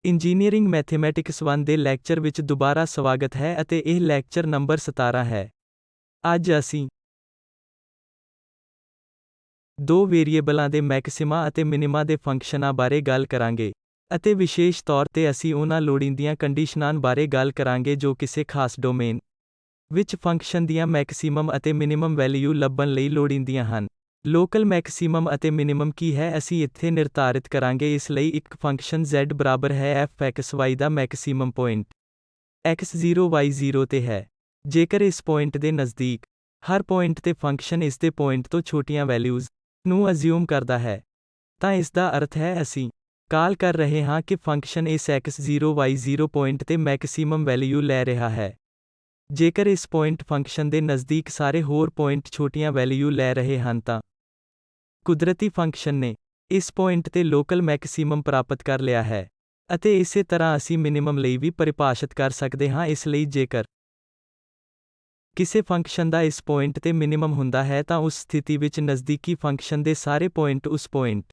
Engineering mathematics 1 ਦੇ lecture ਵਿੱਚ ਦੁਬਾਰਾ ਸਵਾਗਤ ਹੈ ਅਤੇ ਇਹ ਲੈਕਚਰ ਨੰਬਰ 17 ਹੈ। ਅੱਜ ਅਸੀਂ ਦੋ ਵੇਰੀਏਬਲਾਂ ਦੇ ਮੈਕਸਿਮਾ ਅਤੇ ਮਿਨੀਮਾ ਦੇ ਫੰਕਸ਼ਨਾਂ ਬਾਰੇ ਗੱਲ ਕਰਾਂਗੇ, ਅਤੇ ਵਿਸ਼ੇਸ਼ ਤੌਰ ਤੇ ਅਸੀਂ ਉਹਨਾਂ ਲੋੜੀਂਦੀਆਂ ਕੰਡੀਸ਼ਨਾਂ ਬਾਰੇ ਗੱਲ ਕਰਾਂਗੇ ਜੋ ਕਿਸੇ ਖਾਸ ਡੋਮੇਨ ਵਿੱਚ ਫੰਕਸ਼ਨ ਦੀਆਂ ਮੈਕਸਿਮਮ ਅਤੇ ਮਿਨੀਮਮ ਵੈਲਿਊ ਲੱਭਣ ਲਈ ਲੋੜੀਂਦੀਆਂ ਹਨ। ਲੋਕਲ ਮੈਕਸਿਮਮ ਅਤੇ ਮਿਨੀਮਮ ਕੀ ਹੈ ਅਸੀਂ ਇੱਥੇ ਨਿਰਧਾਰਿਤ ਕਰਾਂਗੇ। ਇਸ ਲਈ ਇੱਕ ਫੰਕਸ਼ਨ z ਬਰਾਬਰ ਹੈ f(x, y) ਦਾ ਮੈਕਸਿਮਮ ਪੁਆਇੰਟ x0 y0 ਤੇ ਹੈ। ਜੇਕਰ ਇਸ ਪੁਆਇੰਟ ਦੇ ਨਜ਼ਦੀਕ ਹਰ ਪੁਆਇੰਟ ਤੇ ਫੰਕਸ਼ਨ ਇਸ ਦੇ ਪੁਆਇੰਟ ਤੋਂ ਛੋਟੀਆਂ ਵੈਲਿਊਜ਼ ਨੂੰ ਅਜ਼ਿਊਮ ਕਰਦਾ ਹੈ, ਤਾਂ ਇਸ ਦਾ ਅਰਥ ਹੈ ਅਸੀਂ ਕਾਲ ਕਰ ਰਹੇ ਹਾਂ ਕਿ ਫੰਕਸ਼ਨ ਇਸ x0 y0 ਪੁਆਇੰਟ ਤੇ ਮੈਕਸਿਮਮ ਵੈਲਿਊ ਲੈ ਰਿਹਾ ਹੈ। ਜੇਕਰ ਇਸ ਪੁਆਇੰਟ ਫੰਕਸ਼ਨ ਦੇ ਨਜ਼ਦੀਕ ਸਾਰੇ ਹੋਰ ਪੁਆਇੰਟ ਛੋਟੀਆਂ ਵੈਲਿਊ ਲੈ ਰਹੇ ਹਨ ਤਾਂ ਕੁਦਰਤੀ ਫੰਕਸ਼ਨ ਨੇ ਇਸ ਪੁਆਇੰਟ ਤੇ ਲੋਕਲ ਮੈਕਸਿਮਮ ਪ੍ਰਾਪਤ ਕਰ ਲਿਆ ਹੈ, ਅਤੇ ਇਸੇ ਤਰ੍ਹਾਂ ਅਸੀਂ ਮਿਨੀਮਮ ਲਈ ਵੀ ਪਰਿਭਾਸ਼ਿਤ ਕਰ ਸਕਦੇ ਹਾਂ। ਇਸ ਲਈ ਜੇਕਰ ਕਿਸੇ ਫੰਕਸ਼ਨ ਦਾ ਇਸ ਪੁਆਇੰਟ ਤੇ ਮਿਨੀਮਮ ਹੁੰਦਾ ਹੈ ਤਾਂ ਉਸ ਸਥਿਤੀ ਵਿੱਚ ਨਜ਼ਦੀਕੀ ਫੰਕਸ਼ਨ ਦੇ ਸਾਰੇ ਪੁਆਇੰਟ ਉਸ ਪੁਆਇੰਟ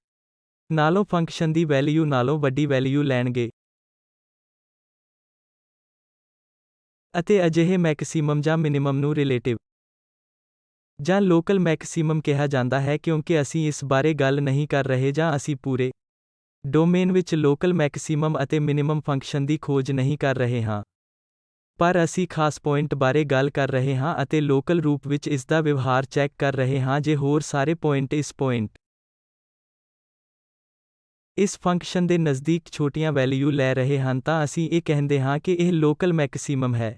ਨਾਲੋਂ ਫੰਕਸ਼ਨ ਦੀ ਵੈਲਿਊ ਨਾਲੋਂ ਵੱਡੀ ਵੈਲਿਊ ਲੈਣਗੇ, ਅਤੇ ਅਜਿਹੇ ਮੈਕਸਿਮਮ ਜਾਂ ਮਿਨੀਮਮ ਨੂੰ ਰਿਲੇਟਿਵ ਜਾਂ ਲੋਕਲ ਮੈਕਸਿਮਮ ਕਿਹਾ ਜਾਂਦਾ ਹੈ ਕਿਉਂਕਿ ਅਸੀਂ ਇਸ ਬਾਰੇ ਗੱਲ ਨਹੀਂ ਕਰ ਰਹੇ ਜਾਂ ਅਸੀਂ ਪੂਰੇ ਡੋਮੇਨ ਵਿੱਚ ਲੋਕਲ ਮੈਕਸਿਮਮ ਅਤੇ ਮਿਨੀਮਮ ਫੰਕਸ਼ਨ ਦੀ ਖੋਜ ਨਹੀਂ ਕਰ ਰਹੇ ਹਾਂ, ਪਰ ਅਸੀਂ ਖਾਸ ਪੁਆਇੰਟ ਬਾਰੇ ਗੱਲ ਕਰ ਰਹੇ ਹਾਂ ਅਤੇ ਲੋਕਲ ਰੂਪ ਵਿੱਚ ਇਸ ਦਾ ਵਿਵਹਾਰ ਚੈੱਕ ਕਰ ਰਹੇ ਹਾਂ। ਜੇ ਹੋਰ ਸਾਰੇ ਪੁਆਇੰਟ ਇਸ ਫੰਕਸ਼ਨ ਦੇ ਨਜ਼ਦੀਕ ਛੋਟੀਆਂ ਵੈਲਿਊ ਲੈ ਰਹੇ ਹਨ ਤਾਂ ਅਸੀਂ ਇਹ ਕਹਿੰਦੇ ਹਾਂ ਕਿ ਇਹ ਲੋਕਲ ਮੈਕਸਿਮਮ ਹੈ,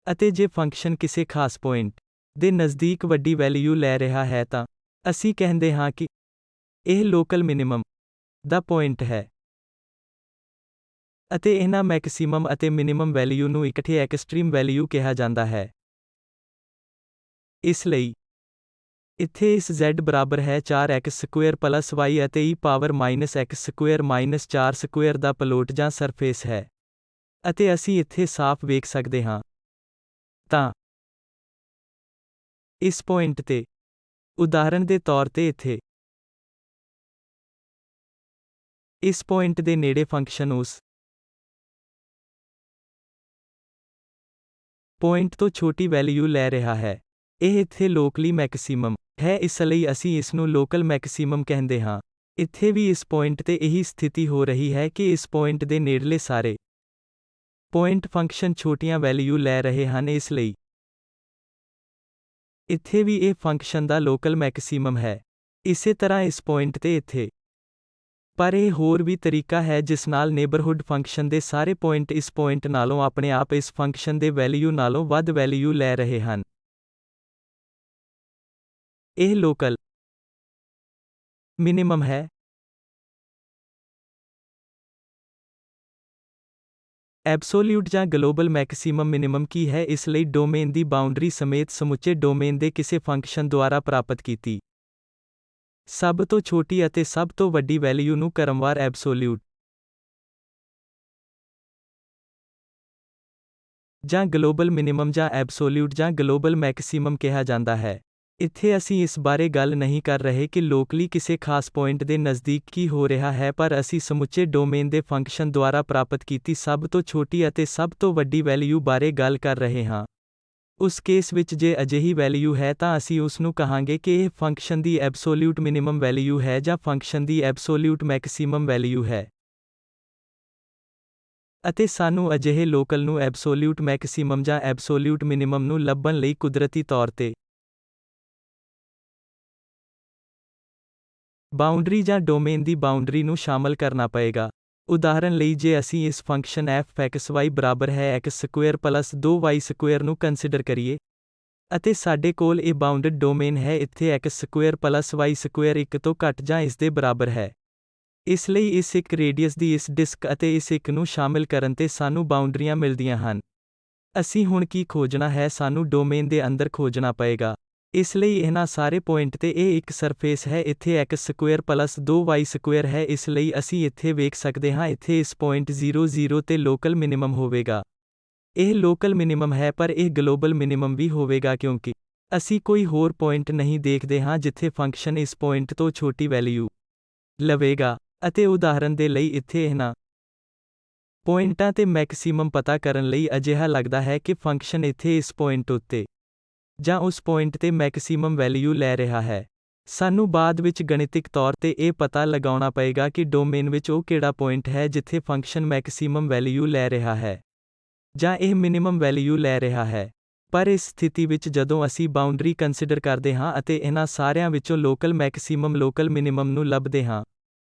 ਅਤੇ ਜੇ ਫੰਕਸ਼ਨ ਕਿਸੇ ਖਾਸ ਪੁਆਇੰਟ ਦੇ ਨਜ਼ਦੀਕ ਵੱਡੀ ਵੈਲਿਊ ਲੈ ਰਿਹਾ ਹੈ ਤਾਂ ਅਸੀਂ ਕਹਿੰਦੇ ਹਾਂ ਕਿ ਇਹ ਲੋਕਲ ਮਿਨੀਮਮ ਦਾ ਪੁਆਇੰਟ ਹੈ। ਅਤੇ ਇਹਨਾਂ ਮੈਕਸਿਮਮ ਅਤੇ ਮਿਨੀਮਮ ਵੈਲਿਊ ਨੂੰ ਇਕੱਠੇ ਐਕਸਟ੍ਰੀਮ ਵੈਲਿਊ ਕਿਹਾ ਜਾਂਦਾ ਹੈ। ਇਸ ਲਈ ਇੱਥੇ ਇਸ z ਬਰਾਬਰ ਹੈ 4x² ਪਲਸ y ਅਤੇ e ਪਾਵਰ -x² - 4² ਦਾ ਪਲੋਟ ਜਾਂ ਸਰਫੇਸ ਹੈ, ਅਤੇ ਅਸੀਂ ਇੱਥੇ ਸਾਫ਼ ਵੇਖ ਸਕਦੇ ਹਾਂ। ਤਾਂ ਇਸ ਪੁਆਇੰਟ ਤੇ ਉਦਾਹਰਣ ਦੇ ਤੌਰ ਤੇ ਇੱਥੇ ਇਸ ਪੁਆਇੰਟ ਦੇ ਨੇੜੇ ਫੰਕਸ਼ਨ ਉਸ ਪੁਆਇੰਟ ਤੋਂ ਛੋਟੀ ਵੈਲਿਊ ਲੈ ਰਿਹਾ ਹੈ। ਇਹ ਇੱਥੇ ਲੋਕਲੀ ਮੈਕਸਿਮਮ ਹੈ, ਇਸ ਲਈ ਅਸੀਂ ਇਸ ਨੂੰ ਲੋਕਲ ਮੈਕਸਿਮਮ ਕਹਿੰਦੇ ਹਾਂ। ਇੱਥੇ ਵੀ ਇਸ ਪੁਆਇੰਟ ਤੇ ਇਹੀ ਸਥਿਤੀ ਹੋ ਰਹੀ ਹੈ ਕਿ ਇਸ ਪੁਆਇੰਟ ਦੇ ਨੇੜਲੇ ਸਾਰੇ ਪੁਆਇੰਟ ਫੰਕਸ਼ਨ ਛੋਟੀਆਂ ਵੈਲਿਊ ਲੈ ਰਹੇ ਹਨ, ਇਸ ਲਈ ਇੱਥੇ ਵੀ ਇਹ ਫੰਕਸ਼ਨ ਦਾ ਲੋਕਲ ਮੈਕਸਿਮਮ ਹੈ। ਇਸੇ ਤਰ੍ਹਾਂ ਇਸ ਪੁਆਇੰਟ ਤੇ ਇੱਥੇ। ਪਰ ਇਹ ਹੋਰ ਵੀ ਤਰੀਕਾ ਹੈ ਜਿਸ ਨਾਲ ਨੇਬਰਹੁੱਡ ਫੰਕਸ਼ਨ ਦੇ ਸਾਰੇ ਪੁਆਇੰਟ ਇਸ ਪੁਆਇੰਟ ਨਾਲੋਂ ਆਪਣੇ ਆਪ ਇਸ ਫੰਕਸ਼ਨ ਦੇ ਵੈਲਿਊ ਨਾਲੋਂ ਵੱਧ ਵੈਲਿਊ ਲੈ ਰਹੇ ਹਨ। ਇਹ ਲੋਕਲ ਮਿਨੀਮਮ ਹੈ। ਐਬਸੋਲਿਊਟ ਜਾਂ ਗਲੋਬਲ ਮੈਕਸਿਮਮ ਮਿਨੀਮਮ ਕੀ ਹੈ? ਇਸ ਲਈ ਡੋਮੇਨ ਦੀ ਬਾਉਂਡਰੀ ਸਮੇਤ ਸਮੁੱਚੇ ਡੋਮੇਨ ਦੇ ਕਿਸੇ ਫੰਕਸ਼ਨ ਦੁਆਰਾ ਪ੍ਰਾਪਤ ਕੀਤੀ ਸਭ ਤੋਂ ਛੋਟੀ ਅਤੇ ਸਭ ਤੋਂ ਵੱਡੀ ਵੈਲਿਊ ਨੂੰ ਕ੍ਰਮਵਾਰ ਐਬਸੋਲਿਊਟ ਜਾਂ ਗਲੋਬਲ ਮਿਨੀਮਮ ਜਾਂ ਐਬਸੋਲਿਊਟ ਜਾਂ ਗਲੋਬਲ ਮੈਕਸਿਮਮ ਕਿਹਾ ਜਾਂਦਾ ਹੈ। ਇੱਥੇ ਅਸੀਂ ਇਸ ਬਾਰੇ ਗੱਲ ਨਹੀਂ ਕਰ ਰਹੇ ਕਿ ਲੋਕਲੀ ਕਿਸੇ ਖਾਸ ਪੁਆਇੰਟ ਦੇ ਨਜ਼ਦੀਕ ਕੀ ਹੋ ਰਿਹਾ ਹੈ, ਪਰ ਅਸੀਂ ਸਮੁੱਚੇ ਡੋਮੇਨ ਦੇ ਫੰਕਸ਼ਨ ਦੁਆਰਾ ਪ੍ਰਾਪਤ ਕੀਤੀ ਸਭ ਤੋਂ ਛੋਟੀ ਅਤੇ ਸਭ ਤੋਂ ਵੱਡੀ ਵੈਲਿਊ ਬਾਰੇ ਗੱਲ ਕਰ ਰਹੇ ਹਾਂ। ਉਸ ਕੇਸ ਵਿੱਚ ਜੇ ਅਜਿਹੀ ਵੈਲਿਊ ਹੈ ਤਾਂ ਅਸੀਂ ਉਸ ਨੂੰ ਕਹਾਂਗੇ ਕਿ ਇਹ ਫੰਕਸ਼ਨ ਦੀ ਐਬਸੋਲਿਊਟ ਮਿਨੀਮਮ ਵੈਲਿਊ ਹੈ ਜਾਂ ਫੰਕਸ਼ਨ ਦੀ ਐਬਸੋਲਿਊਟ ਮੈਕਸਿਮਮ ਵੈਲਿਊ ਹੈ। ਅਤੇ ਸਾਨੂੰ ਅਜਿਹੇ ਲੋਕਲ ਨੂੰ ਐਬਸੋਲਿਊਟ ਮੈਕਸਿਮਮ ਜਾਂ ਐਬਸੋਲਿਊਟ ਮਿਨੀਮਮ ਨੂੰ ਲੱਭਣ ਲਈ ਕੁਦਰਤੀ ਤੌਰ ਤੇ ਬਾਉਂਡਰੀ ਜਾਂ ਡੋਮੇਨ ਦੀ ਬਾਉਂਡਰੀ ਨੂੰ ਸ਼ਾਮਲ ਕਰਨਾ ਪਏਗਾ। ਉਦਾਹਰਣ ਲਈ ਜੇ ਅਸੀਂ ਇਸ ਫੰਕਸ਼ਨ f(x, y) ਬਰਾਬਰ ਹੈ x² ਪਲਸ 2y² ਨੂੰ ਕੰਸੀਡਰ ਕਰੀਏ, ਅਤੇ ਸਾਡੇ ਕੋਲ ਇਹ ਬਾਉਂਡਡ ਡੋਮੇਨ ਹੈ ਇੱਥੇ x² ਪਲਸ y² 1 ਤੋਂ ਘੱਟ ਜਾਂ ਇਸ ਦੇ ਬਰਾਬਰ ਹੈ। ਇਸ ਲਈ ਇਸ ਇੱਕ ਰੇਡੀਅਸ ਦੀ ਇਸ ਡਿਸਕ ਅਤੇ ਇਸ ਇੱਕ ਨੂੰ ਸ਼ਾਮਿਲ ਕਰਨ ਤੇ ਸਾਨੂੰ ਬਾਉਂਡਰੀਆਂ ਮਿਲਦੀਆਂ ਹਨ। ਅਸੀਂ ਹੁਣ ਕੀ ਖੋਜਣਾ ਹੈ? ਸਾਨੂੰ ਡੋਮੇਨ ਦੇ ਅੰਦਰ ਖੋਜਣਾ ਪਏਗਾ। ਇਸ ਲਈ ਇਹਨਾਂ ਸਾਰੇ ਪੁਆਇੰਟ ਤੇ ਇਹ ਇੱਕ ਸਰਫੇਸ ਹੈ। ਇੱਥੇ x² ਪਲਸ 2y² ਹੈ, ਇਸ ਲਈ ਅਸੀਂ ਇੱਥੇ ਵੇਖ ਸਕਦੇ ਹਾਂ ਇੱਥੇ ਇਸ ਪੁਆਇੰਟ 0,0 ਤੇ ਲੋਕਲ ਮਿਨੀਮਮ ਹੋਵੇਗਾ। ਇਹ ਲੋਕਲ ਮਿਨੀਮਮ ਹੈ, ਪਰ ਇਹ ਗਲੋਬਲ ਮਿਨੀਮਮ ਵੀ ਹੋਵੇਗਾ ਕਿਉਂਕਿ ਅਸੀਂ ਕੋਈ ਹੋਰ ਪੁਆਇੰਟ ਨਹੀਂ ਦੇਖਦੇ ਹਾਂ ਜਿੱਥੇ ਫੰਕਸ਼ਨ ਇਸ ਪੁਆਇੰਟ ਤੋਂ ਛੋਟੀ ਵੈਲਿਊ ਲਵੇਗਾ। ਅਤੇ ਉਦਾਹਰਣ ਦੇ ਲਈ ਇੱਥੇ ਇਹਨਾਂ ਪੁਆਇੰਟਾਂ ਤੇ ਮੈਕਸਿਮਮ ਪਤਾ ਕਰਨ ਲਈ ਅਜਿਹਾ ਲੱਗਦਾ ਹੈ ਕਿ ਫੰਕਸ਼ਨ ਇੱਥੇ ਇਸ ਪੁਆਇੰਟ ਉੱਤੇ ਜਾਂ ਉਸ ਪੁਆਇੰਟ ਤੇ ਮੈਕਸਿਮਮ ਵੈਲਿਊ ਲੈ ਰਿਹਾ ਹੈ। ਸਾਨੂੰ ਬਾਅਦ ਵਿੱਚ ਗਣਿਤਿਕ ਤੌਰ ਤੇ ਇਹ ਪਤਾ ਲਗਾਉਣਾ ਪਏਗਾ ਕਿ ਡੋਮੇਨ ਵਿੱਚ ਉਹ ਕਿਹੜਾ ਪੁਆਇੰਟ ਹੈ ਜਿੱਥੇ ਫੰਕਸ਼ਨ ਮੈਕਸਿਮਮ ਵੈਲਿਊ ਲੈ ਰਿਹਾ ਹੈ ਜਾਂ ਇਹ ਮਿਨੀਮਮ ਵੈਲਿਊ ਲੈ ਰਿਹਾ ਹੈ। ਪਰ ਇਸ ਸਥਿਤੀ ਵਿੱਚ ਜਦੋਂ ਅਸੀਂ ਬਾਉਂਡਰੀ ਕੰਸੀਡਰ ਕਰਦੇ ਹਾਂ ਅਤੇ ਇਹਨਾਂ ਸਾਰਿਆਂ ਵਿੱਚੋਂ ਲੋਕਲ ਮੈਕਸਿਮਮ ਲੋਕਲ ਮਿਨੀਮਮ ਨੂੰ ਲੱਭਦੇ ਹਾਂ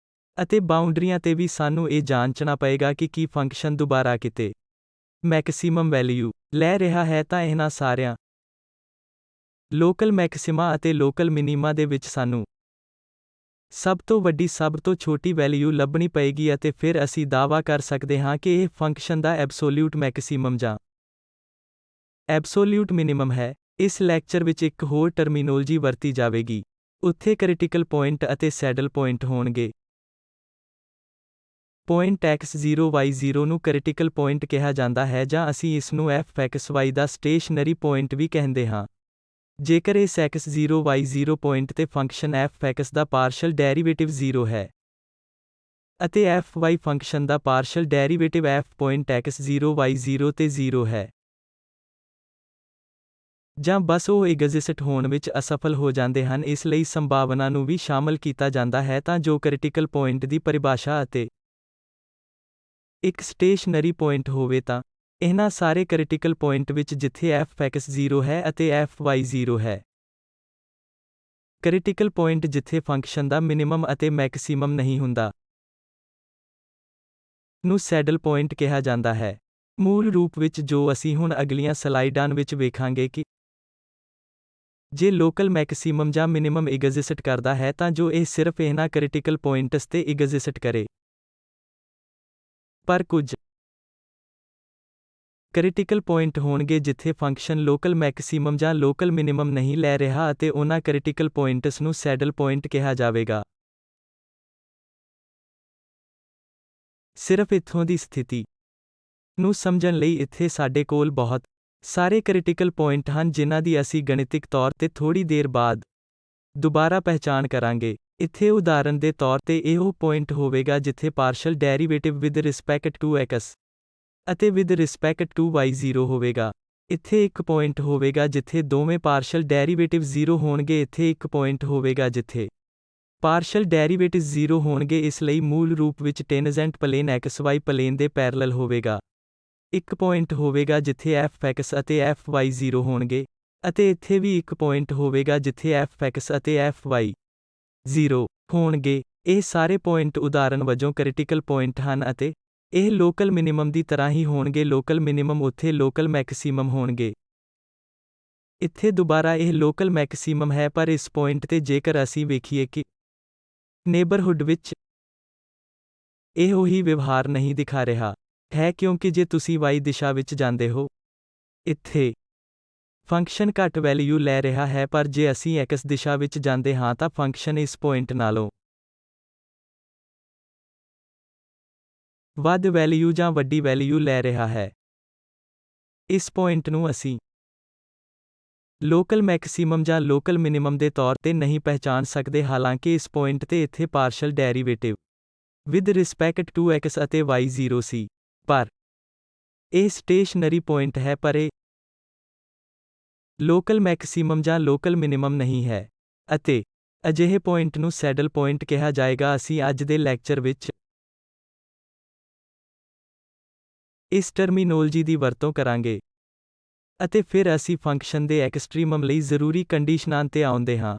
ਅਤੇ ਬਾਉਂਡਰੀਆਂ ਤੇ ਵੀ ਸਾਨੂੰ ਇਹ ਜਾਂਚਣਾ ਪਏਗਾ ਕਿ ਕੀ ਫੰਕਸ਼ਨ ਦੁਬਾਰਾ ਕਿਤੇ ਮੈਕਸਿਮਮ ਵੈਲਿਊ ਲੈ ਰਿਹਾ ਹੈ ਤਾਂ ਇਹਨਾਂ ਸਾਰਿਆਂ ਲੋਕਲ ਮੈਕਸਿਮਾ ਅਤੇ ਲੋਕਲ ਮਿਨੀਮਾ ਦੇ ਵਿੱਚ ਸਾਨੂੰ ਸਭ ਤੋਂ ਵੱਡੀ ਸਭ ਤੋਂ ਛੋਟੀ ਵੈਲਿਊ ਲੱਭਣੀ ਪਏਗੀ ਅਤੇ ਫਿਰ ਅਸੀਂ ਦਾਅਵਾ ਕਰ ਸਕਦੇ ਹਾਂ ਕਿ ਇਹ ਫੰਕਸ਼ਨ ਦਾ ਐਬਸੋਲਿਊਟ ਮੈਕਸਿਮਮ ਜਾਂ ਐਬਸੋਲਿਊਟ ਮਿਨੀਮਮ ਹੈ। ਇਸ ਲੈਕਚਰ ਵਿੱਚ ਇੱਕ ਹੋਰ ਟਰਮੀਨੋਲੋਜੀ ਵਰਤੀ ਜਾਵੇਗੀ। ਉੱਥੇ ਕ੍ਰਿਟੀਕਲ ਪੁਆਇੰਟ ਅਤੇ ਸੈਡਲ ਪੁਆਇੰਟ ਹੋਣਗੇ। ਪੁਆਇੰਟ x0 y0 ਨੂੰ ਕ੍ਰਿਟੀਕਲ ਪੁਆਇੰਟ ਕਿਹਾ ਜਾਂਦਾ ਹੈ ਜਾਂ ਅਸੀਂ ਇਸ ਨੂੰ fxy ਦਾ ਸਟੇਸ਼ਨਰੀ ਪੁਆਇੰਟ ਵੀ ਕਹਿੰਦੇ ਹਾਂ। ਜੇਕਰ ਇਸ x0 y0 ਪੁਆਇੰਟ ਤੇ ਫੰਕਸ਼ਨ fx ਦਾ ਪਾਰਸ਼ਲ ਡੈਰੀਵੇਟਿਵ 0 ਹੈ ਅਤੇ fy ਫੰਕਸ਼ਨ ਦਾ partial derivative f point x0 y0 ਤੇ 0 ਹੈ ਜਾਂ ਬਸ ਉਹ ਐਗਜ਼ਿਸਟ ਹੋਣ ਵਿੱਚ ਅਸਫਲ ਹੋ ਜਾਂਦੇ ਹਨ, ਇਸ ਲਈ ਸੰਭਾਵਨਾ ਨੂੰ ਵੀ ਸ਼ਾਮਲ ਕੀਤਾ ਜਾਂਦਾ ਹੈ ਤਾਂ ਜੋ ਕ੍ਰਿਟੀਕਲ ਪੁਆਇੰਟ ਦੀ ਪਰਿਭਾਸ਼ਾ ਅਤੇ ਇੱਕ ਸਟੇਸ਼ਨਰੀ ਪੁਆਇੰਟ ਹੋਵੇ ਤਾਂ ਇਹਨਾਂ ਸਾਰੇ ਕ੍ਰਿਟੀਕਲ ਪੁਆਇੰਟ ਵਿੱਚ ਜਿੱਥੇ fx 0 ਹੈ ਅਤੇ fy 0 ਹੈ। ਕ੍ਰਿਟੀਕਲ ਪੁਆਇੰਟ ਜਿੱਥੇ ਫੰਕਸ਼ਨ ਦਾ ਮਿਨੀਮਮ ਅਤੇ ਮੈਕਸਿਮਮ ਨਹੀਂ ਹੁੰਦਾ ਨੂੰ ਸੈਡਲ ਪੁਆਇੰਟ ਕਿਹਾ ਜਾਂਦਾ ਹੈ। ਮੂਲ ਰੂਪ ਵਿੱਚ ਜੋ ਅਸੀਂ ਹੁਣ ਅਗਲੀਆਂ ਸਲਾਈਡਾਂ ਵਿੱਚ ਵੇਖਾਂਗੇ ਕਿ ਜੇ ਲੋਕਲ ਮੈਕਸਿਮਮ ਜਾਂ ਮਿਨੀਮਮ ਐਗਜ਼ਿਸਟ ਕਰਦਾ ਹੈ ਤਾਂ ਜੋ ਇਹ ਸਿਰਫ ਇਹਨਾਂ ਕ੍ਰਿਟੀਕਲ ਪੁਆਇੰਟਸ ਤੇ ਐਗਜ਼ਿਸਟ ਕਰੇ। ਪਰ ਕੁਝ ਕ੍ਰਿਟੀਕਲ ਪੁਆਇੰਟ ਹੋਣਗੇ ਜਿੱਥੇ ਫੰਕਸ਼ਨ ਲੋਕਲ ਮੈਕਸਿਮਮ ਜਾਂ ਲੋਕਲ ਮਿਨੀਮਮ ਨਹੀਂ ਲੈ ਰਿਹਾ ਅਤੇ ਉਹਨਾਂ ਕ੍ਰਿਟੀਕਲ ਪੁਆਇੰਟਸ ਨੂੰ ਸੈਡਲ ਪੁਆਇੰਟ ਕਿਹਾ ਜਾਵੇਗਾ। ਸਿਰਫ ਇੱਥੋਂ ਦੀ ਸਥਿਤੀ ਨੂੰ ਸਮਝਣ ਲਈ ਇੱਥੇ ਸਾਡੇ ਕੋਲ ਬਹੁਤ ਸਾਰੇ ਕ੍ਰਿਟੀਕਲ ਪੁਆਇੰਟ ਹਨ ਜਿਨ੍ਹਾਂ ਦੀ ਅਸੀਂ ਗਣਿਤਿਕ ਤੌਰ ਤੇ ਥੋੜੀ ਦੇਰ ਬਾਅਦ ਦੁਬਾਰਾ ਪਹਿਚਾਣ ਕਰਾਂਗੇ। ਇੱਥੇ ਉਦਾਹਰਨ ਦੇ ਤੌਰ ਤੇ ਇਹ ਉਹ ਪੁਆਇੰਟ ਹੋਵੇਗਾ ਜਿੱਥੇ partial derivative with respect to x ਅਤੇ ਵਿਦ ਰਿਸਪੈਕਟ ਟੂ y 0 ਹੋਵੇਗਾ। ਇੱਥੇ ਇੱਕ ਪੁਆਇੰਟ ਹੋਵੇਗਾ ਜਿੱਥੇ ਦੋਵੇਂ ਪਾਰਸ਼ਲ ਡੈਰੀਵੇਟਿਵ 0 ਹੋਣਗੇ। ਇੱਥੇ ਇੱਕ ਪੁਆਇੰਟ ਹੋਵੇਗਾ ਜਿੱਥੇ ਪਾਰਸ਼ਲ ਡੈਰੀਵੇਟਿਵ 0 ਹੋਣਗੇ, ਇਸ ਲਈ ਮੂਲ ਰੂਪ ਵਿੱਚ ਟੈਂਜੈਂਟ ਪਲੇਨ xy ਪਲੇਨ ਦੇ ਪੈਰਲਲ ਹੋਵੇਗਾ। ਇੱਕ ਪੁਆਇੰਟ ਹੋਵੇਗਾ ਜਿੱਥੇ fx ਅਤੇ fy 0 ਹੋਣਗੇ ਅਤੇ ਇੱਥੇ ਵੀ ਇੱਕ ਪੁਆਇੰਟ ਹੋਵੇਗਾ ਜਿੱਥੇ fx ਅਤੇ fy 0 ਹੋਣਗੇ। ਇਹ ਸਾਰੇ ਪੁਆਇੰਟ ਉਦਾਹਰਨ ਵਜੋਂ ਕ੍ਰਿਟੀਕਲ ਪੁਆਇੰਟ ਹਨ ਅਤੇ ਇਹ ਲੋਕਲ ਮਿਨੀਮਮ ਦੀ ਤਰ੍ਹਾਂ ਹੀ ਹੋਣਗੇ। ਲੋਕਲ ਮਿਨੀਮਮ ਉੱਥੇ ਲੋਕਲ ਮੈਕਸਿਮਮ ਹੋਣਗੇ। ਇੱਥੇ ਦੁਬਾਰਾ ਇਹ ਲੋਕਲ ਮੈਕਸਿਮਮ ਹੈ ਪਰ ਇਸ ਪੁਆਇੰਟ ਤੇ ਜੇਕਰ ਅਸੀਂ ਵੇਖੀਏ ਕਿ ਨੇਬਰਹੁੱਡ ਵਿੱਚ ਇਹ ਉਹੀ ਵਿਵਹਾਰ ਨਹੀਂ ਦਿਖਾ ਰਿਹਾ ਹੈ ਕਿਉਂਕਿ ਜੇ ਤੁਸੀਂ y ਦਿਸ਼ਾ ਵਿੱਚ ਜਾਂਦੇ ਹੋ ਇੱਥੇ ਫੰਕਸ਼ਨ ਘੱਟ ਵੈਲਿਊ ਲੈ ਰਿਹਾ ਹੈ, ਪਰ ਜੇ ਅਸੀਂ x ਦਿਸ਼ਾ ਵਿੱਚ ਜਾਂਦੇ ਹਾਂ ਤਾਂ ਫੰਕਸ਼ਨ ਇਸ ਪੁਆਇੰਟ ਨਾਲੋਂ ਵੱਧ ਵੈਲਿਊ ਜਾਂ ਵੱਡੀ ਵੈਲਿਊ ਲੈ ਰਿਹਾ ਹੈ। ਇਸ ਪੁਆਇੰਟ ਨੂੰ ਅਸੀਂ ਲੋਕਲ ਮੈਕਸਿਮਮ ਜਾਂ ਲੋਕਲ ਮਿਨੀਮਮ ਦੇ ਤੌਰ ਤੇ ਨਹੀਂ ਪਹਿਚਾਣ ਸਕਦੇ, ਹਾਲਾਂਕਿ ਇਸ ਪੁਆਇੰਟ ਤੇ ਇੱਥੇ partial derivative with respect to x ਅਤੇ y 0 ਸੀ। ਪਰ ਇਹ ਸਟੇਸ਼ਨਰੀ ਪੁਆਇੰਟ ਹੈ ਪਰ ਇਹ ਲੋਕਲ ਮੈਕਸਿਮਮ ਜਾਂ ਲੋਕਲ ਮਿਨੀਮਮ ਨਹੀਂ ਹੈ ਅਤੇ ਅਜਿਹੇ ਪੁਆਇੰਟ ਨੂੰ ਸੈਡਲ ਪੁਆਇੰਟ ਕਿਹਾ ਜਾਏਗਾ। ਅਸੀਂ ਅੱਜ ਦੇ ਲੈਕਚਰ ਵਿੱਚ ਇਸ ਟਰਮੀਨੋਲੋਜੀ ਦੀ ਵਰਤੋਂ ਕਰਾਂਗੇ ਅਤੇ ਫਿਰ ਅਸੀਂ ਫੰਕਸ਼ਨ ਦੇ ਐਕਸਟ੍ਰੀਮਮ ਲਈ ਜ਼ਰੂਰੀ ਕੰਡੀਸ਼ਨਾਂ ਤੇ ਆਉਂਦੇ ਹਾਂ।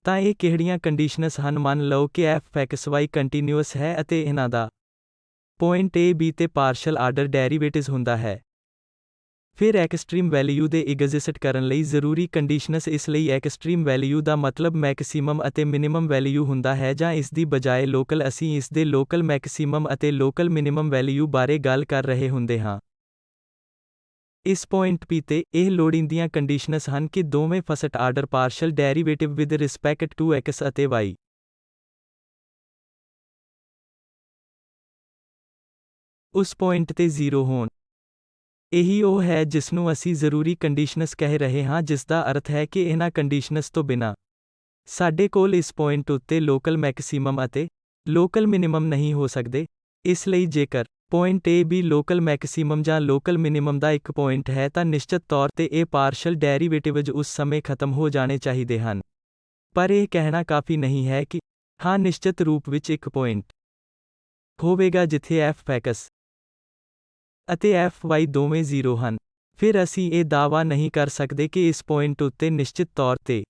ਤਾਂ ਇਹ ਕਿਹੜੀਆਂ ਕੰਡੀਸ਼ਨਸ ਹਨ? ਮੰਨ ਲਓ ਕਿ fxy ਕੰਟੀਨਿਊਅਸ ਹੈ ਅਤੇ ਇਹਨਾਂ ਦਾ ਪੁਆਇੰਟ a b ਤੇ ਪਾਰਸ਼ਲ ਆਰਡਰ ਡੈਰੀਵੇਟਿਵਸ ਹੁੰਦਾ ਹੈ। ਫਿਰ ਐਕਸਟ੍ਰੀਮ ਵੈਲਿਊ ਦੇ ਐਗਜ਼ਿਸਟ ਕਰਨ ਲਈ ਜ਼ਰੂਰੀ ਕੰਡੀਸ਼ਨਸ, ਇਸ ਲਈ ਐਕਸਟ੍ਰੀਮ ਵੈਲਿਊ ਦਾ ਮਤਲਬ ਮੈਕਸਿਮਮ ਅਤੇ ਮਿਨੀਮਮ ਵੈਲਿਊ ਹੁੰਦਾ ਹੈ ਜਾਂ ਇਸ ਦੀ ਬਜਾਏ ਲੋਕਲ, ਅਸੀਂ ਇਸ ਦੇ ਲੋਕਲ ਮੈਕਸਿਮਮ ਅਤੇ ਲੋਕਲ ਮਿਨੀਮਮ ਵੈਲਿਊ ਬਾਰੇ ਗੱਲ ਕਰ ਰਹੇ ਹੁੰਦੇ ਹਾਂ। ਇਸ ਪੁਆਇੰਟ P ਤੇ ਇਹ ਲੋੜੀਂਦੀਆਂ ਕੰਡੀਸ਼ਨਸ ਹਨ ਕਿ ਦੋਵੇਂ first order partial derivative with respect to x ਅਤੇ y ਉਸ ਪੁਆਇੰਟ ਤੇ 0 ਹੋਣ। ਇਹੀ ਉਹ ਹੈ ਜਿਸ ਨੂੰ ਅਸੀਂ ਜ਼ਰੂਰੀ ਕੰਡੀਸ਼ਨਸ ਕਹਿ ਰਹੇ ਹਾਂ, ਜਿਸ ਦਾ ਅਰਥ ਹੈ ਕਿ ਇਹਨਾਂ ਕੰਡੀਸ਼ਨਸ ਤੋਂ ਬਿਨਾਂ ਸਾਡੇ ਕੋਲ ਇਸ ਪੁਆਇੰਟ ਉੱਤੇ ਲੋਕਲ ਮੈਕਸਿਮਮ ਅਤੇ ਲੋਕਲ ਮਿਨੀਮਮ ਨਹੀਂ ਹੋ ਸਕਦੇ। ਇਸ ਲਈ ਜੇਕਰ point A B local maximum ਜਾਂ ਲੋਕਲ ਮਿਨੀਮਮ ਦਾ ਇੱਕ ਪੁਆਇੰਟ ਹੈ ਤਾਂ ਨਿਸ਼ਚਿਤ ਤੌਰ ਤੇ ਇਹ ਪਾਰਸ਼ਲ ਡੈਰੀਵੇਟਿਵਜ਼ ਉਸ ਸਮੇਂ ਖਤਮ ਹੋ ਜਾਣੇ ਚਾਹੀਦੇ ਹਨ। ਪਰ ਇਹ ਕਹਿਣਾ ਕਾਫੀ ਨਹੀਂ ਹੈ ਕਿ ਹਾਂ ਨਿਸ਼ਚਿਤ ਰੂਪ ਵਿੱਚ ਇੱਕ ਪੁਆਇੰਟ ਹੋਵੇਗਾ ਜਿੱਥੇ f(x) ਅਤੇ fy ਦੋਵੇਂ 0 ਹਨ। ਫਿਰ ਅਸੀਂ ਇਹ ਦਾਅਵਾ ਨਹੀਂ ਕਰ ਸਕਦੇ ਕਿ ਇਸ ਪੁਆਇੰਟ ਉੱਤੇ ਨਿਸ਼ਚਿਤ ਤੌਰ ਤੇ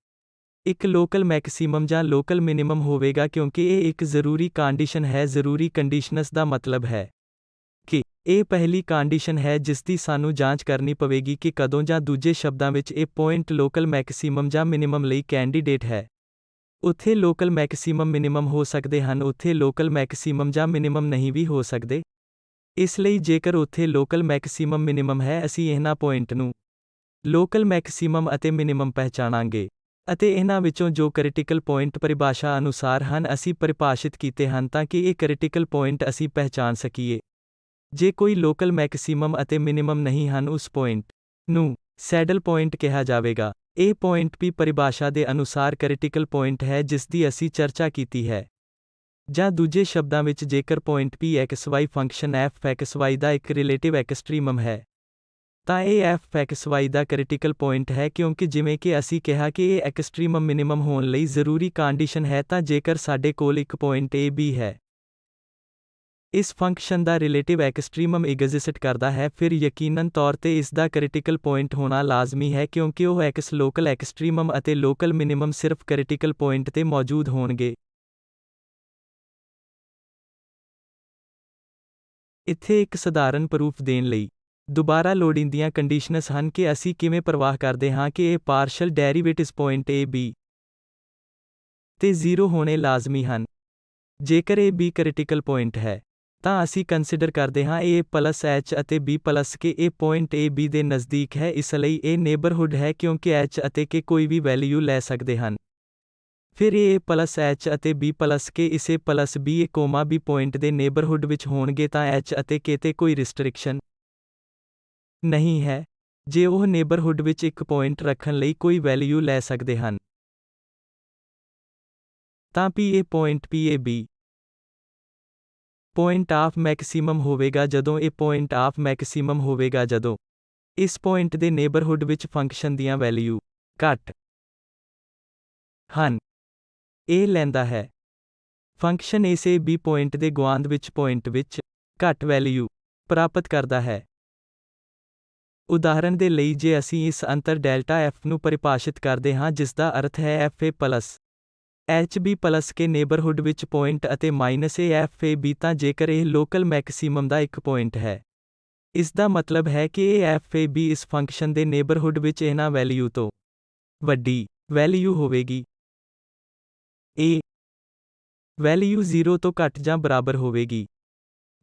ਇੱਕ ਲੋਕਲ ਮੈਕਸਿਮਮ ਜਾਂ ਲੋਕਲ ਮਿਨੀਮਮ ਹੋਵੇਗਾ ਕਿਉਂਕਿ ਇਹ ਇੱਕ ਜ਼ਰੂਰੀ ਕੰਡੀਸ਼ਨ ਹੈ। ਜ਼ਰੂਰੀ ਕੰਡੀਸ਼ਨਸ ਦਾ ਮਤਲਬ ਹੈ ਕਿ ਇਹ ਪਹਿਲੀ ਕੰਡੀਸ਼ਨ ਹੈ ਜਿਸ ਦੀ ਸਾਨੂੰ ਜਾਂਚ ਕਰਨੀ ਪਵੇਗੀ ਕਿ ਕਦੋਂ ਜਾਂ ਦੂਜੇ ਸ਼ਬਦਾਂ ਵਿੱਚ ਇਹ ਪੁਆਇੰਟ ਲੋਕਲ ਮੈਕਸਿਮਮ ਜਾਂ ਮਿਨੀਮਮ ਲਈ ਕੈਂਡੀਡੇਟ ਹੈ। ਉੱਥੇ ਲੋਕਲ ਮੈਕਸਿਮਮ ਮਿਨੀਮਮ ਹੋ ਸਕਦੇ ਹਨ, ਉੱਥੇ ਲੋਕਲ ਮੈਕਸਿਮਮ ਜਾਂ ਮਿਨੀਮਮ ਨਹੀਂ ਵੀ ਹੋ ਸਕਦੇ। ਇਸ ਲਈ ਜੇਕਰ ਉੱਥੇ ਲੋਕਲ ਮੈਕਸਿਮਮ ਮਿਨੀਮਮ ਹੈ ਅਸੀਂ ਇਹਨਾਂ ਪੁਆਇੰਟ ਨੂੰ ਲੋਕਲ ਮੈਕਸਿਮਮ ਅਤੇ ਮਿਨੀਮਮ ਪਹਿਚਾਣਾਂਗੇ ਅਤੇ ਇਹਨਾਂ ਵਿੱਚੋਂ ਜੋ ਕ੍ਰਿਟੀਕਲ ਪੁਆਇੰਟ ਪਰਿਭਾਸ਼ਾ ਅਨੁਸਾਰ ਹਨ ਅਸੀਂ ਪਰਿਭਾਸ਼ਿਤ ਕੀਤੇ ਹਨ ਤਾਂ ਕਿ ਇਹ ਕ੍ਰਿਟੀਕਲ ਪੁਆਇੰਟ ਅਸੀਂ ਪਹਿਚਾਣ ਸਕੀਏ। ਜੇ ਕੋਈ ਲੋਕਲ ਮੈਕਸਿਮਮ ਅਤੇ ਮਿਨੀਮਮ ਨਹੀਂ ਹਨ ਉਸ ਪੁਆਇੰਟ ਨੂੰ ਸੈਡਲ ਪੁਆਇੰਟ ਕਿਹਾ ਜਾਵੇਗਾ। ਇਹ ਪੁਆਇੰਟ P ਪਰਿਭਾਸ਼ਾ ਦੇ ਅਨੁਸਾਰ ਕ੍ਰਿਟੀਕਲ ਪੁਆਇੰਟ ਹੈ ਜਿਸ ਦੀ ਅਸੀਂ ਚਰਚਾ ਕੀਤੀ ਹੈ। ਜਾਂ ਦੂਜੇ ਸ਼ਬਦਾਂ ਵਿੱਚ ਜੇਕਰ ਪੁਆਇੰਟ P(xy) ਫੰਕਸ਼ਨ f(xy) ਦਾ ਇੱਕ ਰਿਲੇਟਿਵ ਐਕਸਟ੍ਰੀਮਮ ਹੈ ਤਾਂ ਇਹ f(xy) ਦਾ ਕ੍ਰਿਟੀਕਲ ਪੁਆਇੰਟ ਹੈ ਕਿਉਂਕਿ ਜਿਵੇਂ ਕਿ ਅਸੀਂ ਕਿਹਾ ਕਿ ਇਹ ਐਕਸਟ੍ਰੀਮਮ ਮਿਨੀਮਮ ਹੋਣ ਲਈ ਜ਼ਰੂਰੀ ਕੰਡੀਸ਼ਨ ਹੈ ਤਾਂ ਜੇਕਰ ਸਾਡੇ ਕੋਲ ਇੱਕ ਪੁਆਇੰਟ A B ਹੈ ਇਸ ਫੰਕਸ਼ਨ ਦਾ ਰਿਲੇਟਿਵ ਐਕਸਟ੍ਰੀਮਮ ਐਗਜ਼ਿਸਟ ਕਰਦਾ ਹੈ ਫਿਰ ਯਕੀਨਨ ਤੌਰ ਤੇ ਇਸ ਦਾ ਕ੍ਰਿਟੀਕਲ ਪੁਆਇੰਟ ਹੋਣਾ ਲਾਜ਼ਮੀ ਹੈ ਕਿਉਂਕਿ ਉਹ ਲੋਕਲ ਐਕਸਟ੍ਰੀਮਮ ਅਤੇ ਲੋਕਲ ਮਿਨੀਮਮ ਸਿਰਫ ਕ੍ਰਿਟੀਕਲ ਪੁਆਇੰਟ ਤੇ ਮੌਜੂਦ ਹੋਣਗੇ। ਇੱਥੇ ਇੱਕ ਸਧਾਰਨ ਪ੍ਰੂਫ ਦੇਣ ਲਈ ਦੁਬਾਰਾ ਲੋੜੀਂਦੀਆਂ ਕੰਡੀਸ਼ਨਸ ਹਨ ਕਿ ਅਸੀਂ ਕਿਵੇਂ ਪ੍ਰਵਾਹ ਕਰਦੇ ਹਾਂ ਕਿ ਇਹ ਪਾਰਸ਼ਲ ਡੈਰੀਵੇਟਿਵਜ਼ ਪੁਆਇੰਟ A B ਤੇ 0 ਹੋਣੇ ਲਾਜ਼ਮੀ ਹਨ। ਜੇਕਰ ਇਹ B ਕ੍ਰਿਟੀਕਲ ਪੁਆਇੰਟ ਹੈ ਤਾਂ ਅਸੀਂ ਕੰਸੀਡਰ ਕਰਦੇ ਹਾਂ A+H ਅਤੇ B+K ਇਹ ਪੁਆਇੰਟ A B ਦੇ ਨਜ਼ਦੀਕ ਹੈ ਇਸ ਲਈ ਇਹ ਨੇਬਰਹੁੱਡ ਹੈ ਕਿਉਂਕਿ H ਅਤੇ K ਕੋਈ ਵੀ ਵੈਲਿਊ ਲੈ ਸਕਦੇ ਹਨ। ਫਿਰ A+H ਅਤੇ B+K ਇਸ A+B, B ਪੁਆਇੰਟ ਦੇ ਨੇਬਰਹੁੱਡ ਵਿੱਚ ਹੋਣਗੇ ਤਾਂ H ਅਤੇ K ਤੇ ਕੋਈ ਰਿਸਟ੍ਰਿਕਸ਼ਨ ਨਹੀਂ ਹੈ। ਜੇ ਉਹ ਨੇਬਰਹੁੱਡ ਵਿੱਚ ਇੱਕ ਪੁਆਇੰਟ ਰੱਖਣ ਲਈ ਕੋਈ ਵੈਲਿਊ ਲੈ ਸਕਦੇ ਹਨ ਤਾਂ P ਇਹ point P A B point of maximum ਹੋਵੇਗਾ ਜਦੋਂ ਇਹ ਪੁਆਇੰਟ ਆਫ ਮੈਕਸਿਮਮ ਹੋਵੇਗਾ ਜਦੋਂ ਇਸ ਪੁਆਇੰਟ ਦੇ ਨੇਬਰਹੁੱਡ ਵਿੱਚ ਫੰਕਸ਼ਨ ਦੀਆਂ ਵੈਲਿਊ ਘੱਟ ਹਨ। ਇਹ ਲੈਂਦਾ ਹੈ ਫੰਕਸ਼ਨ ਇਸ A B ਪੁਆਇੰਟ ਦੇ ਗੁਆਂਢ ਵਿੱਚ ਪੁਆਇੰਟ ਵਿੱਚ ਘੱਟ ਵੈਲਿਊ ਪ੍ਰਾਪਤ ਕਰਦਾ ਹੈ। ਉਦਾਹਰਨ ਦੇ ਲਈ ਜੇ ਅਸੀਂ ਇਸ ਅੰਤਰ ਡੈਲਟਾ F ਨੂੰ ਪਰਿਭਾਸ਼ਿਤ ਕਰਦੇ ਹਾਂ ਜਿਸ ਦਾ ਅਰਥ ਹੈ FA+HB+K ਨੇਬਰਹੁੱਡ ਵਿੱਚ ਪੁਆਇੰਟ ਅਤੇ -A FAB ਤਾਂ ਜੇਕਰ ਇਹ ਲੋਕਲ ਮੈਕਸਿਮਮ ਦਾ ਇੱਕ ਪੁਆਇੰਟ ਹੈ ਇਸ ਦਾ ਮਤਲਬ ਹੈ ਕਿ ਇਹ FAB ਇਸ ਫੰਕਸ਼ਨ ਦੇ ਨੇਬਰਹੁੱਡ ਵਿੱਚ ਇਹਨਾਂ ਵੈਲਿਊ ਤੋਂ ਵੱਡੀ ਵੈਲਿਊ ਹੋਵੇਗੀ। A ਵੈਲਿਊ 0 ਤੋਂ ਘੱਟ ਜਾਂ ਬਰਾਬਰ ਹੋਵੇਗੀ।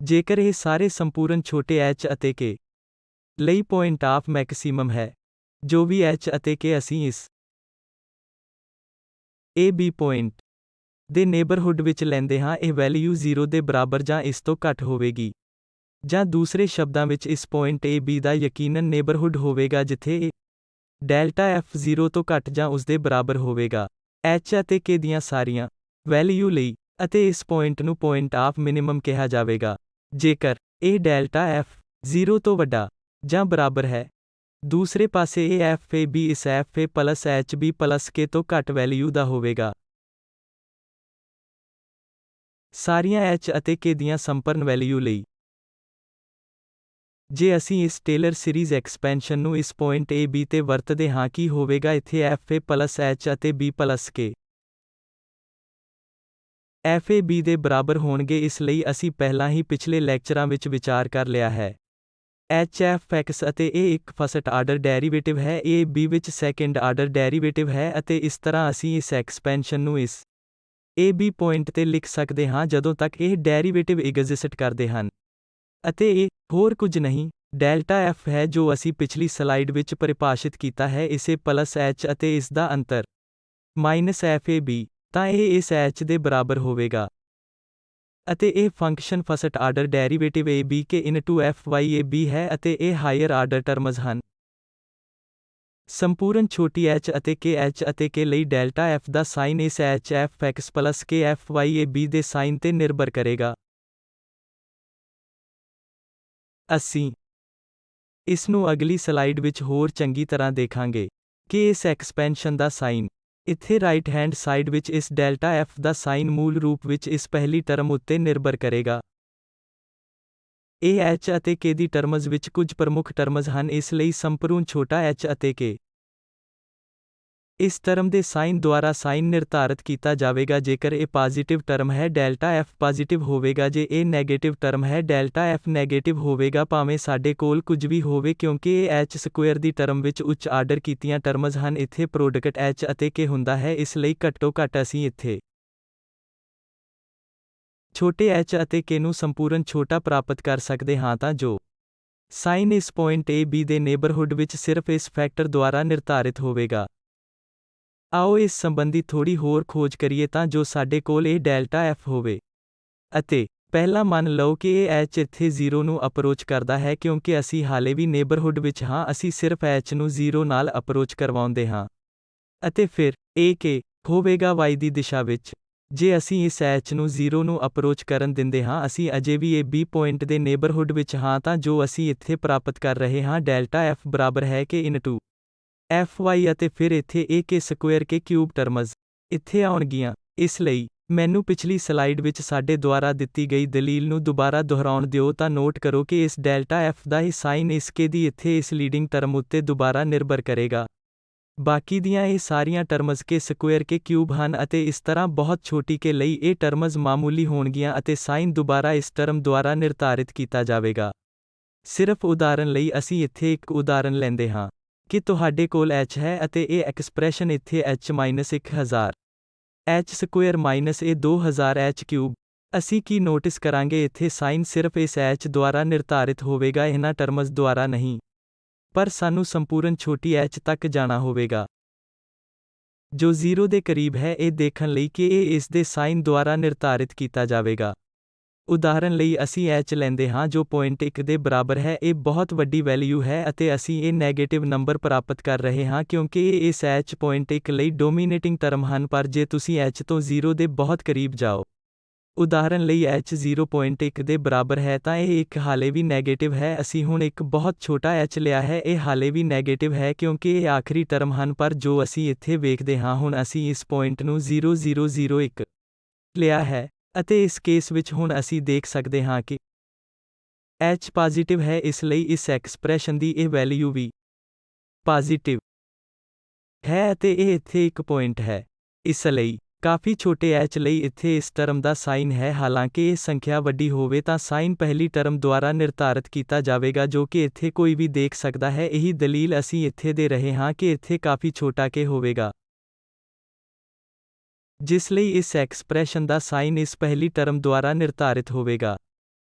ਜੇਕਰ ਇਹ ਸਾਰੇ ਸੰਪੂਰਨ ਛੋਟੇ h ਅਤੇ k ਲਈ ਪੁਆਇੰਟ ਆਫ ਮੈਕਸਿਮਮ ਹੈ ਜੋ ਵੀ h ਅਤੇ k ਅਸੀਂ ਇਸ A B ਪੁਆਇੰਟ ਦੇ ਨੇਬਰਹੁੱਡ ਵਿੱਚ ਲੈਂਦੇ ਹਾਂ ਇਹ ਵੈਲਿਊ 0 ਦੇ ਬਰਾਬਰ ਜਾਂ ਇਸ ਤੋਂ ਘੱਟ ਹੋਵੇਗੀ। ਜਾਂ ਦੂਸਰੇ ਸ਼ਬਦਾਂ ਵਿੱਚ ਇਸ ਪੁਆਇੰਟ A B ਦਾ ਯਕੀਨਨ ਨੇਬਰਹੁੱਡ ਹੋਵੇਗਾ ਜਿੱਥੇ ਇਹ ਡੈਲਟਾ F 0 ਤੋਂ ਘੱਟ ਜਾਂ ਉਸ ਦੇ ਬਰਾਬਰ ਹੋਵੇਗਾ h ਅਤੇ k ਦੀਆਂ ਸਾਰੀਆਂ ਵੈਲਿਊ ਲਈ ਅਤੇ ਇਸ ਪੁਆਇੰਟ ਨੂੰ ਪੁਆਇੰਟ ਆਫ ਮਿਨੀਮਮ ਕਿਹਾ ਜਾਵੇਗਾ ਜੇਕਰ ਇਹ ਡੈਲਟਾ F 0 ਤੋਂ ਵੱਡਾ ਜਾਂ ਬਰਾਬਰ ਹੈ। ਦੂਸਰੇ ਪਾਸੇ ਇਹ FAB ਇਸ FA+HB+K ਤੋਂ ਘੱਟ ਵੈਲਿਊ ਦਾ ਹੋਵੇਗਾ। ਸਾਰੀਆਂ h ਅਤੇ k ਦੀਆਂ ਸੰਪੂਰਨ ਵੈਲਿਊ ਲਈ ਜੇ ਅਸੀਂ ਇਸ ਟੇਲਰ ਸੀਰੀਜ਼ ਐਕਸਪੈਂਸ਼ਨ ਨੂੰ ਇਸ ਪੁਆਇੰਟ A B ਤੇ ਵਰਤਦੇ ਹਾਂ ਕੀ ਹੋਵੇਗਾ ਇੱਥੇ FA+H ਅਤੇ B+K FAB ਦੇ ਬਰਾਬਰ ਹੋਣਗੇ ਇਸ ਲਈ ਅਸੀਂ ਪਹਿਲਾਂ ਹੀ ਪਿਛਲੇ ਲੈਕਚਰਾਂ ਵਿੱਚ ਵਿਚਾਰ ਕਰ ਲਿਆ ਹੈ। h f(x) ਅਤੇ ਇਹ ਇੱਕ ਫਸਟ ਆਰਡਰ ਡੈਰੀਵੇਟਿਵ ਹੈ A B ਵਿੱਚ ਸੈਕਿੰਡ ਆਰਡਰ ਡੈਰੀਵੇਟਿਵ ਹੈ ਅਤੇ ਇਸ ਤਰ੍ਹਾਂ ਅਸੀਂ ਇਸ ਐਕਸਪੈਂਸ਼ਨ ਨੂੰ ਇਸ A B ਪੁਆਇੰਟ ਤੇ ਲਿਖ ਸਕਦੇ ਹਾਂ ਜਦੋਂ ਤੱਕ ਇਹ ਡੈਰੀਵੇਟਿਵ ਐਗਜ਼ਿਸਟ ਕਰਦੇ ਹਨ ਅਤੇ ਇਹ ਹੋਰ ਕੁਝ ਨਹੀਂ ਡੈਲਟਾ F ਹੈ ਜੋ ਅਸੀਂ ਪਿਛਲੀ ਸਲਾਈਡ ਵਿੱਚ ਪਰਿਭਾਸ਼ਿਤ ਕੀਤਾ ਹੈ ਇਸੇ +H ਅਤੇ ਇਸ ਦਾ ਅੰਤਰ -FAB ਤਾਂ ਇਹ ਇਸ h ਦੇ ਬਰਾਬਰ ਹੋਵੇਗਾ ਅਤੇ ਇਹ function first order derivative ABK into FYAB ਹੈ ਅਤੇ ਇਹ ਹਾਇਰ ਆਰਡਰ ਟਰਮਜ਼ ਹਨ। ਸੰਪੂਰਨ ਛੋਟੀ h ਅਤੇ k ਲਈ ਡੈਲਟਾ f ਦਾ ਸਾਈਨ ਇਸ hfx ਪਲਸ kfyab ਦੇ ਸਾਈਨ ਤੇ ਨਿਰਭਰ ਕਰੇਗਾ। ਅਸੀਂ ਇਸ ਨੂੰ ਅਗਲੀ ਸਲਾਈਡ ਵਿੱਚ ਹੋਰ ਚੰਗੀ ਤਰ੍ਹਾਂ ਦੇਖਾਂਗੇ ਕਿ ਇਸ ਐਕਸਪੈਂਸ਼ਨ ਦਾ ਸਾਈਨ ਇੱਥੇ ਰਾਈਟ ਹੈਂਡ ਸਾਈਡ ਵਿੱਚ ਇਸ ਡੈਲਟਾ f ਦਾ ਸਾਈਨ ਮੂਲ ਰੂਪ ਵਿੱਚ ਇਸ ਪਹਿਲੀ ਟਰਮ ਉੱਤੇ ਨਿਰਭਰ ਕਰੇਗਾ। ਇਹ h ਅਤੇ k ਦੀ ਟਰਮਜ਼ ਵਿੱਚ ਕੁਝ ਪ੍ਰਮੁੱਖ ਟਰਮਜ਼ ਹਨ, ਇਸ ਲਈ ਸੰਪੂਰਨ ਛੋਟਾ h ਅਤੇ k ਇਸ ਟਰਮ ਦੇ ਸਾਈਨ ਦੁਆਰਾ ਸਾਈਨ ਨਿਰਧਾਰਤ ਕੀਤਾ ਜਾਵੇਗਾ। ਜੇਕਰ ਇਹ ਪੋਜ਼ਿਟਿਵ ਟਰਮ ਹੈ ਡੈਲਟਾ f ਪੋਜ਼ਿਟਿਵ ਹੋਵੇਗਾ, ਜੇ ਇਹ ਨੈਗੇਟਿਵ ਟਰਮ ਹੈ ਡੈਲਟਾ f ਨੈਗੇਟਿਵ ਹੋਵੇਗਾ, ਭਾਵੇਂ ਸਾਡੇ ਕੋਲ ਕੁਝ ਵੀ ਹੋਵੇ ਕਿਉਂਕਿ ਇਹ h ਸਕੁਏਅਰ ਦੀ ਟਰਮ ਵਿੱਚ ਉੱਚ ਆਰਡਰ ਕੀਤੀਆਂ ਟਰਮਜ਼ ਹਨ। ਇੱਥੇ ਪ੍ਰੋਡਕਟ h ਅਤੇ k ਹੁੰਦਾ ਹੈ, ਇਸ ਲਈ ਘੱਟੋ ਘੱਟ ਅਸੀਂ ਇੱਥੇ ਛੋਟੇ h ਅਤੇ k ਨੂੰ ਸੰਪੂਰਨ ਛੋਟਾ ਪ੍ਰਾਪਤ ਕਰ ਸਕਦੇ ਹਾਂ ਤਾਂ ਜੋ ਸਾਈਨ ਇਸ ਪੁਆਇੰਟ a b ਦੇ ਨੇਬਰਹੁੱਡ ਵਿੱਚ ਸਿਰਫ ਇਸ ਫੈਕਟਰ ਦੁਆਰਾ ਨਿਰਧਾਰਿਤ ਹੋਵੇਗਾ। ਆਓ ਇਸ ਸੰਬੰਧੀ ਥੋੜੀ ਹੋਰ ਖੋਜ ਕਰੀਏ ਤਾਂ ਜੋ ਸਾਡੇ ਕੋਲ ਇਹ ਡੈਲਟਾ f ਹੋਵੇ। ਅਤੇ ਪਹਿਲਾਂ ਮੰਨ ਲਓ ਕਿ ਇਹ h ਇੱਥੇ 0 ਨੂੰ ਅਪਰੋਚ ਕਰਦਾ ਹੈ ਕਿਉਂਕਿ ਅਸੀਂ ਹਾਲੇ ਵੀ ਨੇਬਰਹੁੱਡ ਵਿੱਚ ਹਾਂ, ਅਸੀਂ ਸਿਰਫ h ਨੂੰ 0 ਨਾਲ ਅਪਰੋਚ ਕਰਵਾਉਂਦੇ ਹਾਂ। ਅਤੇ ਫਿਰ ਇਹ k ਹੋਵੇਗਾ y ਦੀ ਦਿਸ਼ਾ ਵਿੱਚ। ਜੇ ਅਸੀਂ ਇਸ h ਨੂੰ 0 ਨੂੰ ਅਪਰੋਚ ਕਰਨ ਦਿੰਦੇ ਹਾਂ, ਅਸੀਂ ਅਜੇ ਵੀ a b ਪੁਆਇੰਟ ਦੇ ਨੇਬਰਹੁੱਡ ਵਿੱਚ ਹਾਂ ਤਾਂ ਜੋ ਅਸੀਂ ਇੱਥੇ ਪ੍ਰਾਪਤ ਕਰ ਰਹੇ ਹਾਂ ਡੈਲਟਾ f ਬਰਾਬਰ ਹੈ k ਇਨਟੂ fy ਅਤੇ ਫਿਰ ਇੱਥੇ ਇਹ k ਸਕੁਏਅਰ k ਕਿਊਬ ਟਰਮਜ਼ ਇੱਥੇ ਆਉਣਗੀਆਂ। ਇਸ ਲਈ ਮੈਨੂੰ ਪਿਛਲੀ ਸਲਾਈਡ ਵਿੱਚ ਸਾਡੇ ਦੁਆਰਾ ਦਿੱਤੀ ਗਈ ਦਲੀਲ ਨੂੰ ਦੁਬਾਰਾ ਦੁਹਰਾਉਣ ਦਿਓ ਤਾਂ ਨੋਟ ਕਰੋ ਕਿ ਇਸ ਡੈਲਟਾ f ਦਾ ਇਹ ਸਾਈਨ ਇਸ k ਦੀ ਇੱਥੇ ਇਸ ਲੀਡਿੰਗ ਟਰਮ ਉੱਤੇ ਦੁਬਾਰਾ ਨਿਰਭਰ ਕਰੇਗਾ। ਬਾਕੀ ਦੀਆਂ ਇਹ ਸਾਰੀਆਂ ਟਰਮਜ਼ k ਸਕੁਏਅਰ k ਕਿਊਬ ਹਨ ਅਤੇ ਇਸ ਤਰ੍ਹਾਂ ਬਹੁਤ ਛੋਟੀ k ਲਈ ਇਹ ਟਰਮਜ਼ ਮਾਮੂਲੀ ਹੋਣਗੀਆਂ ਅਤੇ ਸਾਈਨ ਦੁਬਾਰਾ ਇਸ ਟਰਮ ਦੁਆਰਾ ਨਿਰਧਾਰਿਤ ਕੀਤਾ ਜਾਵੇਗਾ। ਸਿਰਫ ਉਦਾਹਰਨ ਲਈ ਅਸੀਂ ਇੱਥੇ ਇੱਕ ਉਦਾਹਰਨ ਲੈਂਦੇ ਹਾਂ ਕਿ ਤੁਹਾਡੇ ਕੋਲ h ਹੈ ਅਤੇ ਇਹ ਐਕਸਪ੍ਰੈਸ਼ਨ ਇੱਥੇ h-1000 h ਸਕੁਏਅਰ ਮਾਈਨਸ ਇਹ 2000 h ਕਿਊਬ। ਅਸੀਂ ਕੀ ਨੋਟਿਸ ਕਰਾਂਗੇ, ਇੱਥੇ ਸਾਈਨ ਸਿਰਫ ਇਸ h ਦੁਆਰਾ ਨਿਰਧਾਰਿਤ ਹੋਵੇਗਾ, ਇਹਨਾਂ ਟਰਮਜ਼ ਦੁਆਰਾ ਨਹੀਂ। ਪਰ ਸਾਨੂੰ ਸੰਪੂਰਨ ਛੋਟੀ h ਤੱਕ ਜਾਣਾ ਹੋਵੇਗਾ ਜੋ 0 ਦੇ ਕਰੀਬ ਹੈ, ਇਹ ਦੇਖਣ ਲਈ ਕਿ ਇਹ ਇਸ ਦੇ ਸਾਈਨ ਦੁਆਰਾ ਨਿਰਧਾਰਿਤ ਕੀਤਾ ਜਾਵੇਗਾ। ਉਦਾਹਰਨ ਲਈ ਅਸੀਂ h ਲੈਂਦੇ ਹਾਂ ਜੋ 0.1 ਦੇ ਬਰਾਬਰ ਹੈ, ਇਹ ਬਹੁਤ ਵੱਡੀ ਵੈਲਿਊ ਹੈ ਅਤੇ ਅਸੀਂ ਇਹ ਨੈਗੇਟਿਵ ਨੰਬਰ ਪ੍ਰਾਪਤ ਕਰ ਰਹੇ ਹਾਂ ਕਿਉਂਕਿ ਇਹ ਇਸ h.1 ਲਈ ਡੋਮੀਨੇਟਿੰਗ ਟਰਮ ਹਨ। ਪਰ ਜੇ ਤੁਸੀਂ h ਤੋਂ 0 ਦੇ ਬਹੁਤ ਕਰੀਬ ਜਾਓ, ਉਦਾਹਰਨ ਲਈ h 0.1 ਦੇ ਬਰਾਬਰ ਹੈ ਤਾਂ ਇਹ ਇੱਕ ਹਾਲੇ ਵੀ ਨੈਗੇਟਿਵ ਹੈ। ਅਸੀਂ ਹੁਣ ਇੱਕ ਬਹੁਤ ਛੋਟਾ h ਲਿਆ ਹੈ, ਇਹ ਹਾਲੇ ਵੀ ਨੈਗੇਟਿਵ ਹੈ ਕਿਉਂਕਿ ਇਹ ਆਖਰੀ ਟਰਮ ਹਨ। ਪਰ ਜੋ ਅਸੀਂ ਇੱਥੇ ਵੇਖਦੇ ਹਾਂ, ਹੁਣ ਅਸੀਂ ਇਸ ਪੁਆਇੰਟ ਨੂੰ 0001 ਲਿਆ ਹੈ ਅਤੇ ਇਸ ਕੇਸ ਵਿੱਚ ਹੁਣ ਅਸੀਂ ਦੇਖ ਸਕਦੇ ਹਾਂ ਕਿ h ਪੋਜ਼ਿਟਿਵ ਹੈ, ਇਸ ਲਈ ਇਸ ਐਕਸਪ੍ਰੈਸ਼ਨ ਦੀ ਇਹ ਵੈਲਿਊ ਵੀ ਪੋਜ਼ਿਟਿਵ ਹੈ ਅਤੇ ਇਹ ਇੱਥੇ ਇੱਕ ਪੁਆਇੰਟ ਹੈ। ਇਸ ਲਈ ਕਾਫੀ ਛੋਟੇ h ਲਈ ਇੱਥੇ ਇਸ ਟਰਮ ਦਾ ਸਾਈਨ ਹੈ। ਹਾਲਾਂਕਿ ਇਹ ਸੰਖਿਆ ਵੱਡੀ ਹੋਵੇ ਤਾਂ ਸਾਈਨ ਪਹਿਲੀ ਟਰਮ ਦੁਆਰਾ ਨਿਰਧਾਰਤ ਕੀਤਾ ਜਾਵੇਗਾ ਜੋ ਕਿ ਇੱਥੇ ਕੋਈ ਵੀ ਦੇਖ ਸਕਦਾ ਹੈ। ਇਹੀ ਦਲੀਲ ਅਸੀਂ ਇੱਥੇ ਦੇ ਰਹੇ ਹਾਂ ਕਿ ਇੱਥੇ ਕਾਫੀ ਛੋਟਾ k ਹੋਵੇਗਾ, ਜਿਸ ਲਈ ਇਸ ਐਕਸਪ੍ਰੈਸ਼ਨ ਦਾ ਸਾਈਨ ਇਸ ਪਹਿਲੀ ਟਰਮ ਦੁਆਰਾ ਨਿਰਧਾਰਿਤ ਹੋਵੇਗਾ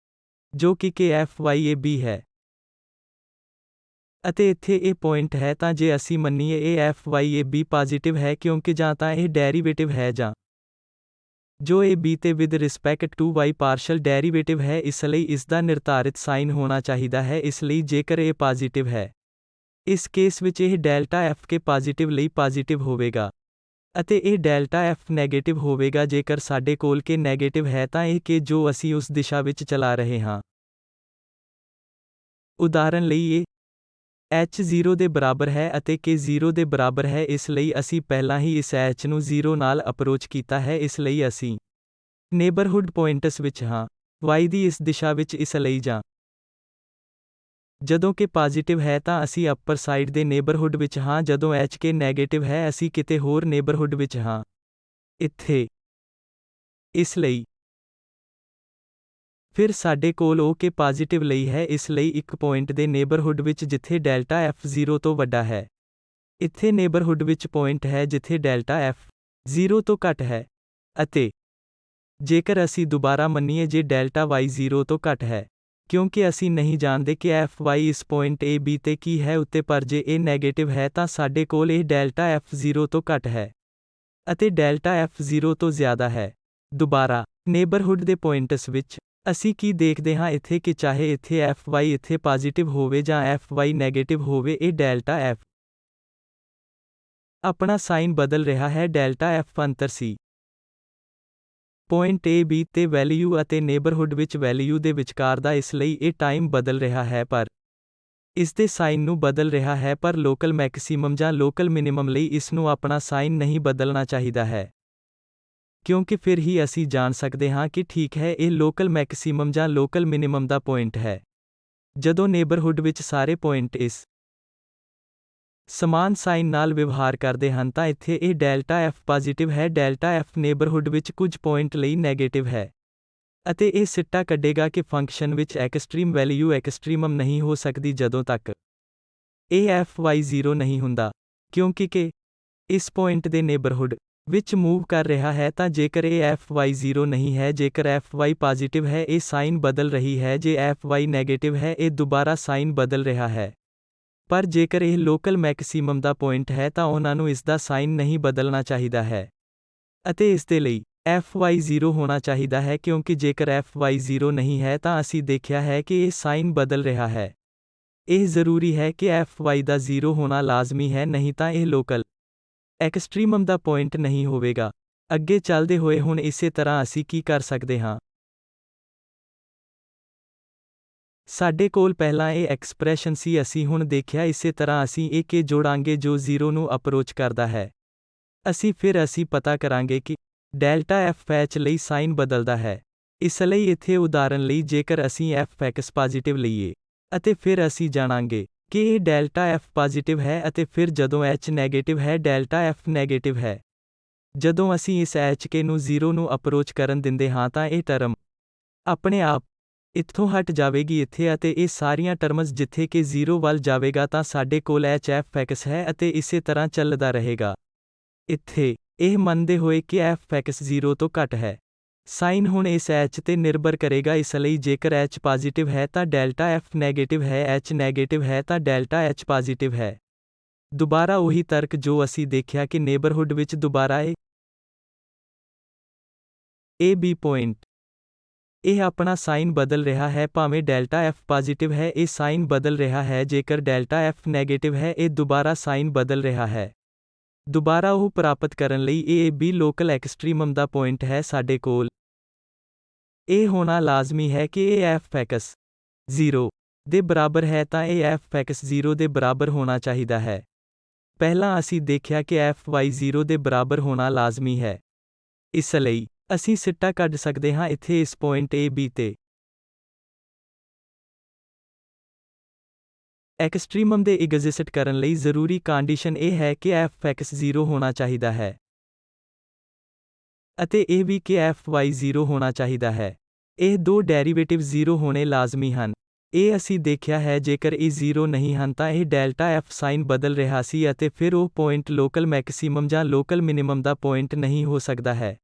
ਜੋ ਕਿ kfyab ਹੈ। ਅਤੇ ਇੱਥੇ ਇਹ ਪੁਆਇੰਟ ਹੈ ਤਾਂ ਜੇ ਅਸੀਂ ਮੰਨੀਏ ਇਹ fyab ਪੋਜ਼ਿਟਿਵ ਹੈ ਕਿਉਂਕਿ ਜਾਂ ਤਾਂ ਇਹ ਡੈਰੀਵੇਟਿਵ ਹੈ ਜਾਂ ਜੋ ab ਤੇ with respect to y partial derivative ਹੈ, ਇਸ ਲਈ ਇਸ ਦਾ ਨਿਰਧਾਰਿਤ ਸਾਈਨ ਹੋਣਾ ਚਾਹੀਦਾ ਹੈ। ਇਸ ਲਈ ਜੇਕਰ ਇਹ ਪੋਜ਼ਿਟਿਵ ਹੈ, ਇਸ ਕੇਸ ਵਿੱਚ ਇਹ ਡੈਲਟਾ f k ਪੋਜ਼ਿਟਿਵ ਲਈ ਪੋਜ਼ਿਟਿਵ ਹੋਵੇਗਾ ਅਤੇ ਇਹ ਡੈਲਟਾ f ਨੈਗੇਟਿਵ ਹੋਵੇਗਾ। ਜੇਕਰ ਸਾਡੇ ਕੋਲ k ਨੈਗੇਟਿਵ ਹੈ ਤਾਂ ਇਹ k ਜੋ ਅਸੀਂ ਉਸ ਦਿਸ਼ਾ ਵਿੱਚ ਚਲਾ ਰਹੇ ਹਾਂ, ਉਦਾਹਰਨ ਲਈ ਇਹ h 0 ਦੇ ਬਰਾਬਰ ਹੈ ਅਤੇ k 0 ਦੇ ਬਰਾਬਰ ਹੈ, ਇਸ ਲਈ ਅਸੀਂ ਪਹਿਲਾਂ ਹੀ ਇਸ h ਨੂੰ 0 ਨਾਲ ਅਪਰੋਚ ਕੀਤਾ ਹੈ। ਇਸ ਲਈ ਅਸੀਂ ਨੇਬਰਹੁੱਡ ਪੁਆਇੰਟਸ ਵਿੱਚ ਹਾਂ y ਦੀ ਇਸ ਦਿਸ਼ਾ ਵਿੱਚ, ਇਸ ਲਈ ਜਾਂ ਜਦੋਂ k ਪੋਜ਼ਿਟਿਵ ਹੈ ਤਾਂ ਅਸੀਂ ਅੱਪਰ ਸਾਈਡ ਦੇ ਨੇਬਰਹੁੱਡ ਵਿੱਚ ਹਾਂ, ਜਦੋਂ h k ਨੈਗੇਟਿਵ ਹੈ ਅਸੀਂ ਕਿਤੇ ਹੋਰ ਨੇਬਰਹੁੱਡ ਵਿੱਚ ਹਾਂ ਇੱਥੇ। ਇਸ ਲਈ ਫਿਰ ਸਾਡੇ ਕੋਲ ਉਹ k ਪੋਜ਼ਿਟਿਵ ਲਈ ਹੈ, ਇਸ ਲਈ ਇੱਕ ਪੁਆਇੰਟ ਦੇ ਨੇਬਰਹੁੱਡ ਵਿੱਚ ਜਿੱਥੇ ਡੈਲਟਾ f 0 ਤੋਂ ਵੱਡਾ ਹੈ। ਇੱਥੇ ਨੇਬਰਹੁੱਡ ਵਿੱਚ ਪੁਆਇੰਟ ਹੈ ਜਿੱਥੇ ਡੈਲਟਾ f 0 ਤੋਂ ਘੱਟ ਹੈ। ਅਤੇ ਜੇਕਰ ਅਸੀਂ ਦੁਬਾਰਾ ਮੰਨੀਏ ਜੇ ਡੈਲਟਾ y 0 ਤੋਂ ਘੱਟ ਹੈ, ਕਿਉਂਕਿ ਅਸੀਂ ਨਹੀਂ ਜਾਣਦੇ ਕਿ fy ਇਸ ਪੁਆਇੰਟ a b ਤੇ ਕੀ ਹੈ ਉੱਤੇ, ਪਰ ਜੇ ਇਹ ਨੈਗੇਟਿਵ ਹੈ ਤਾਂ ਸਾਡੇ ਕੋਲ ਇਹ ਡੈਲਟਾ f 0 ਤੋਂ ਘੱਟ ਹੈ ਅਤੇ ਡੈਲਟਾ f 0 ਤੋਂ ਜ਼ਿਆਦਾ ਹੈ। ਦੁਬਾਰਾ ਨੇਬਰਹੁੱਡ ਦੇ ਪੁਆਇੰਟਸ ਵਿੱਚ ਅਸੀਂ ਕੀ ਦੇਖਦੇ ਹਾਂ ਇੱਥੇ ਕਿ ਚਾਹੇ ਇੱਥੇ fy ਇੱਥੇ ਪੋਜ਼ਿਟਿਵ ਹੋਵੇ ਜਾਂ fy ਨੈਗੇਟਿਵ ਹੋਵੇ, ਇਹ ਡੈਲਟਾ f ਆਪਣਾ ਸਾਈਨ ਬਦਲ ਰਿਹਾ ਹੈ ਡੈਲਟਾ ਐਫ ਅੰਤਰ ਸੀ। ਪੁਆਇੰਟ A B ਤੇ ਵੈਲਿਊ ਅਤੇ ਨੇਬਰਹੁੱਡ ਵਿੱਚ ਵੈਲਿਊ ਦੇ ਵਿਚਕਾਰ ਦਾ, ਇਸ ਲਈ ਇਹ ਟਾਈਮ ਬਦਲ ਰਿਹਾ ਹੈ ਪਰ ਇਸ ਦੇ ਸਾਈਨ ਨੂੰ ਬਦਲ ਰਿਹਾ ਹੈ, ਪਰ ਲੋਕਲ ਮੈਕਸਿਮਮ ਜਾਂ ਲੋਕਲ ਮਿਨੀਮਮ ਲਈ ਇਸ ਨੂੰ ਆਪਣਾ ਸਾਈਨ ਨਹੀਂ ਬਦਲਣਾ ਚਾਹੀਦਾ ਹੈ। ਕਿਉਂਕਿ ਫਿਰ ਹੀ ਅਸੀਂ ਜਾਣ ਸਕਦੇ ਹਾਂ ਕਿ ਠੀਕ ਹੈ, ਇਹ ਲੋਕਲ ਮੈਕਸਿਮਮ ਜਾਂ ਲੋਕਲ ਮਿਨੀਮਮ ਦਾ ਪੁਆਇੰਟ ਹੈ। ਜਦੋਂ ਨੇਬਰਹੁੱਡ ਵਿੱਚ ਸਾਰੇ ਪੁਆਇੰਟ ਇਸ ਸਮਾਨ ਸਾਈਨ ਨਾਲ ਵਿਵਹਾਰ ਕਰਦੇ ਹਨ ਤਾਂ ਇੱਥੇ ਇਹ ਡੈਲਟਾ ਐਫ ਪੋਜ਼ਿਟਿਵ ਹੈ, ਡੈਲਟਾ ਐਫ ਨੇਬਰਹੁੱਡ ਵਿੱਚ ਕੁਝ ਪੁਆਇੰਟ ਲਈ ਨੈਗੇਟਿਵ ਹੈ। ਅਤੇ ਇਹ ਸਿੱਟਾ ਕੱਢੇਗਾ ਕਿ ਫੰਕਸ਼ਨ ਵਿੱਚ ਐਕਸਟ੍ਰੀਮ ਵੈਲਿਊ ਐਕਸਟ੍ਰੀਮਮ ਨਹੀਂ ਹੋ ਸਕਦੀ ਜਦੋਂ ਤੱਕ ਇਹ fy0 ਨਹੀਂ ਹੁੰਦਾ, ਕਿਉਂਕਿ ਕਿ ਇਸ ਪੁਆਇੰਟ ਦੇ ਨੇਬਰਹੁੱਡ ਵਿੱਚ ਮੂਵ ਕਰ ਰਿਹਾ ਹੈ। ਤਾਂ ਜੇਕਰ ਇਹ fy0 ਨਹੀਂ ਹੈ, ਜੇਕਰ fy ਪੋਜ਼ਿਟਿਵ ਹੈ, ਇਹ ਸਾਈਨ ਬਦਲ ਰਹੀ ਹੈ, ਜੇ fy ਨੈਗੇਟਿਵ ਹੈ, ਇਹ ਦੁਬਾਰਾ ਸਾਈਨ ਬਦਲ ਰਿਹਾ ਹੈ। ਪਰ ਜੇਕਰ ਇਹ ਲੋਕਲ ਮੈਕਸਿਮਮ ਦਾ ਪੁਆਇੰਟ ਹੈ ਤਾਂ ਉਹਨਾਂ ਨੂੰ ਇਸ ਦਾ ਸਾਈਨ ਨਹੀਂ ਬਦਲਣਾ ਚਾਹੀਦਾ ਹੈ। ਅਤੇ ਇਸ ਦੇ ਲਈ fy0 ਹੋਣਾ ਚਾਹੀਦਾ ਹੈ, ਕਿਉਂਕਿ ਜੇਕਰ fy0 ਨਹੀਂ ਹੈ ਤਾਂ ਅਸੀਂ ਦੇਖਿਆ ਹੈ ਕਿ ਇਹ ਸਾਈਨ ਬਦਲ ਰਿਹਾ ਹੈ। ਇਹ ਜ਼ਰੂਰੀ ਹੈ ਕਿ fy ਦਾ 0 ਹੋਣਾ ਲਾਜ਼ਮੀ ਹੈ, ਨਹੀਂ ਤਾਂ ਇਹ ਲੋਕਲ ਐਕਸਟ੍ਰੀਮਮ ਦਾ ਪੁਆਇੰਟ ਨਹੀਂ ਹੋਵੇਗਾ। ਅੱਗੇ ਚੱਲਦੇ ਹੋਏ ਹੁਣ ਇਸੇ ਤਰ੍ਹਾਂ ਅਸੀਂ ਕੀ ਕਰ ਸਕਦੇ ਹਾਂ। ਸਾਡੇ ਕੋਲ ਪਹਿਲਾਂ ਇਹ ਐਕਸਪ੍ਰੈਸ਼ਨ ਸੀ, ਅਸੀਂ ਹੁਣ ਦੇਖਿਆ ਇਸੇ ਤਰ੍ਹਾਂ ਅਸੀਂ ਇਹ k ਜੋੜਾਂਗੇ ਜੋ 0 ਨੂੰ ਅਪਰੋਚ ਕਰਦਾ ਹੈ। ਅਸੀਂ ਪਤਾ ਕਰਾਂਗੇ ਕਿ ਡੈਲਟਾ fh ਲਈ ਸਾਈਨ ਬਦਲਦਾ ਹੈ। ਇਸ ਲਈ ਇੱਥੇ ਉਦਾਹਰਨ ਲਈ ਜੇਕਰ ਅਸੀਂ fx ਪੋਜ਼ਿਟਿਵ ਲਈਏ ਅਤੇ ਫਿਰ ਅਸੀਂ ਜਾਣਾਂਗੇ ਕਿ ਇਹ ਡੈਲਟਾ f ਪੋਜ਼ਿਟਿਵ ਹੈ, ਅਤੇ ਫਿਰ ਜਦੋਂ h ਨੈਗੇਟਿਵ ਹੈ, ਡੈਲਟਾ f ਨੈਗੇਟਿਵ ਹੈ। ਜਦੋਂ ਅਸੀਂ ਇਸ hk ਨੂੰ 0 ਨੂੰ ਅਪਰੋਚ ਕਰਨ ਦਿੰਦੇ ਹਾਂ ਤਾਂ ਇਹ ਟਰਮ ਆਪਣੇ ਆਪ ਇੱਥੋਂ ਹਟ ਜਾਵੇਗੀ ਇੱਥੇ, ਅਤੇ ਇਹ ਸਾਰੀਆਂ ਟਰਮਜ਼ ਜਿੱਥੇ ਕਿ 0 ਵੱਲ ਜਾਵੇਗਾ ਤਾਂ ਸਾਡੇ ਕੋਲ hfx ਹੈ ਅਤੇ ਇਸੇ ਤਰ੍ਹਾਂ ਚੱਲਦਾ ਰਹੇਗਾ। ਇੱਥੇ ਇਹ ਮੰਨਦੇ ਹੋਏ ਕਿ fx 0 ਤੋਂ ਘੱਟ ਹੈ, ਸਾਈਨ ਹੁਣ ਇਸ h ਤੇ ਨਿਰਭਰ ਕਰੇਗਾ। ਇਸ ਲਈ ਜੇਕਰ h ਪੋਜ਼ਿਟਿਵ ਹੈ ਤਾਂ ਡੈਲਟਾ f ਨੈਗੇਟਿਵ ਹੈ, h ਨੈਗੇਟਿਵ ਹੈ ਤਾਂ ਡੈਲਟਾ h ਪੋਜ਼ਿਟਿਵ ਹੈ। ਦੁਬਾਰਾ ਉਹੀ ਤਰਕ ਜੋ ਅਸੀਂ ਦੇਖਿਆ ਕਿ ਨੇਬਰਹੁੱਡ ਵਿੱਚ ਦੁਬਾਰਾ A B ਪੁਆਇੰਟ ਇਹ ਆਪਣਾ ਸਾਈਨ ਬਦਲ ਰਿਹਾ ਹੈ, ਭਾਵੇਂ ਡੈਲਟਾ f ਪੋਜ਼ਿਟਿਵ ਹੈ, ਇਹ ਸਾਈਨ ਬਦਲ ਰਿਹਾ ਹੈ। ਜੇਕਰ ਡੈਲਟਾ f ਨੈਗੇਟਿਵ ਹੈ, ਇਹ ਦੁਬਾਰਾ ਸਾਈਨ ਬਦਲ ਰਿਹਾ ਹੈ। ਦੁਬਾਰਾ ਉਹ ਪ੍ਰਾਪਤ ਕਰਨ ਲਈ A B ਲੋਕਲ ਐਕਸਟ੍ਰੀਮਮ ਦਾ ਪੁਆਇੰਟ ਹੈ। ਸਾਡੇ ਕੋਲ ਇਹ ਹੋਣਾ ਲਾਜ਼ਮੀ ਹੈ ਕਿ ਇਹ fx 0 ਦੇ ਬਰਾਬਰ ਹੈ, ਤਾਂ ਇਹ fx 0 ਦੇ ਬਰਾਬਰ ਹੋਣਾ ਚਾਹੀਦਾ ਹੈ। ਪਹਿਲਾਂ ਅਸੀਂ ਦੇਖਿਆ ਕਿ fy 0 ਦੇ ਬਰਾਬਰ ਹੋਣਾ ਲਾਜ਼ਮੀ ਹੈ। ਇਸ ਲਈ ਅਸੀਂ ਸਿੱਟਾ ਕੱਢ ਸਕਦੇ ਹਾਂ ਇੱਥੇ ਇਸ ਪੁਆਇੰਟ A B ਤੇ ਐਕਸਟ੍ਰੀਮਮ ਦੇ ਐਗਜ਼ਿਸਟ ਕਰਨ ਲਈ ਜ਼ਰੂਰੀ ਕੰਡੀਸ਼ਨ ਇਹ ਹੈ ਕਿ fx 0 ਹੋਣਾ ਚਾਹੀਦਾ ਹੈ ਅਤੇ ਇਹ ਵੀ ਕਿ fy 0 ਹੋਣਾ ਚਾਹੀਦਾ ਹੈ। ਇਹ ਦੋ ਡੈਰੀਵੇਟਿਵ 0 ਹੋਣੇ ਲਾਜ਼ਮੀ ਹਨ। ਇਹ ਅਸੀਂ ਦੇਖਿਆ ਹੈ, ਜੇਕਰ ਇਹ 0 ਨਹੀਂ ਹਨ ਤਾਂ ਇਹ ਡੈਲਟਾ f ਸਾਈਨ ਬਦਲ ਰਿਹਾ ਸੀ ਅਤੇ ਫਿਰ ਉਹ ਪੁਆਇੰਟ ਲੋਕਲ ਮੈਕਸਿਮਮ ਜਾਂ ਲੋਕਲ ਮਿਨੀਮਮ ਦਾ ਪੁਆਇੰਟ ਨਹੀਂ ਹੋ ਸਕਦਾ ਹੈ।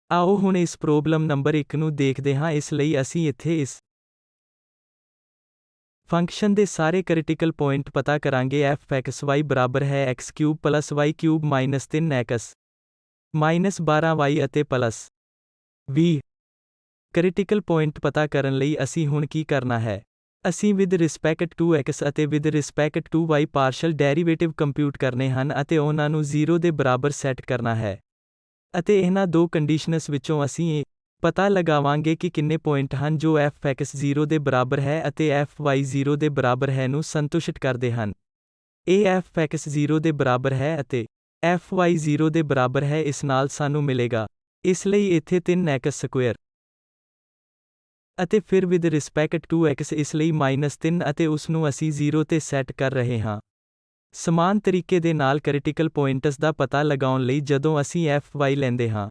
ਆਓ ਹੁਣ ਇਸ ਪ੍ਰੋਬਲਮ ਨੰਬਰ 1 ਨੂੰ ਦੇਖਦੇ ਹਾਂ। ਇਸ ਲਈ ਅਸੀਂ ਇੱਥੇ ਇਸ ਫੰਕਸ਼ਨ ਦੇ ਸਾਰੇ ਕ੍ਰਿਟੀਕਲ ਪੁਆਇੰਟ ਪਤਾ ਕਰਾਂਗੇ। fxy ਬਰਾਬਰ ਹੈ x cube plus y cube minus 3x minus 12y ਅਤੇ ਪਲਸ 20। ਕ੍ਰਿਟੀਕਲ ਪੁਆਇੰਟ ਪਤਾ ਕਰਨ ਲਈ ਅਸੀਂ ਹੁਣ ਕੀ ਕਰਨਾ ਹੈ? ਅਸੀਂ ਵਿਦ ਰਿਸਪੈਕਟ ਟੂ x ਅਤੇ with respect to y partial derivative compute ਕਰਨੇ ਹਨ ਅਤੇ ਉਹਨਾਂ ਨੂੰ 0 ਦੇ ਬਰਾਬਰ ਸੈੱਟ ਕਰਨਾ ਹੈ। ਅਤੇ ਇਹਨਾਂ ਦੋ ਕੰਡੀਸ਼ਨਸ ਵਿੱਚੋਂ ਅਸੀਂ ਇਹ ਪਤਾ ਲਗਾਵਾਂਗੇ ਕਿ ਕਿੰਨੇ ਪੁਆਇੰਟ ਹਨ ਜੋ fx 0 ਦੇ ਬਰਾਬਰ ਹੈ ਅਤੇ fy 0 ਦੇ ਬਰਾਬਰ ਹੈ ਨੂੰ ਸੰਤੁਸ਼ਟ ਕਰਦੇ ਹਨ। ਇਹ fx 0 ਦੇ ਬਰਾਬਰ ਹੈ ਅਤੇ fy 0 ਦੇ ਬਰਾਬਰ ਹੈ। ਇਸ ਨਾਲ ਸਾਨੂੰ ਮਿਲੇਗਾ। ਇਸ ਲਈ ਇੱਥੇ 3x ਸਕੁਅਰ ਅਤੇ ਫਿਰ ਵਿਦ ਰਿਸਪੈਕਟ ਟੂ x ਇਸ ਲਈ -3 ਅਤੇ ਉਸ ਨੂੰ ਅਸੀਂ 0 ਤੇ ਸੈੱਟ ਕਰ ਰਹੇ ਹਾਂ। ਸਮਾਨ ਤਰੀਕੇ ਦੇ ਨਾਲ ਕ੍ਰਿਟੀਕਲ ਪੁਆਇੰਟਸ ਦਾ ਪਤਾ ਲਗਾਉਣ ਲਈ ਜਦੋਂ ਅਸੀਂ fy ਲੈਂਦੇ ਹਾਂ,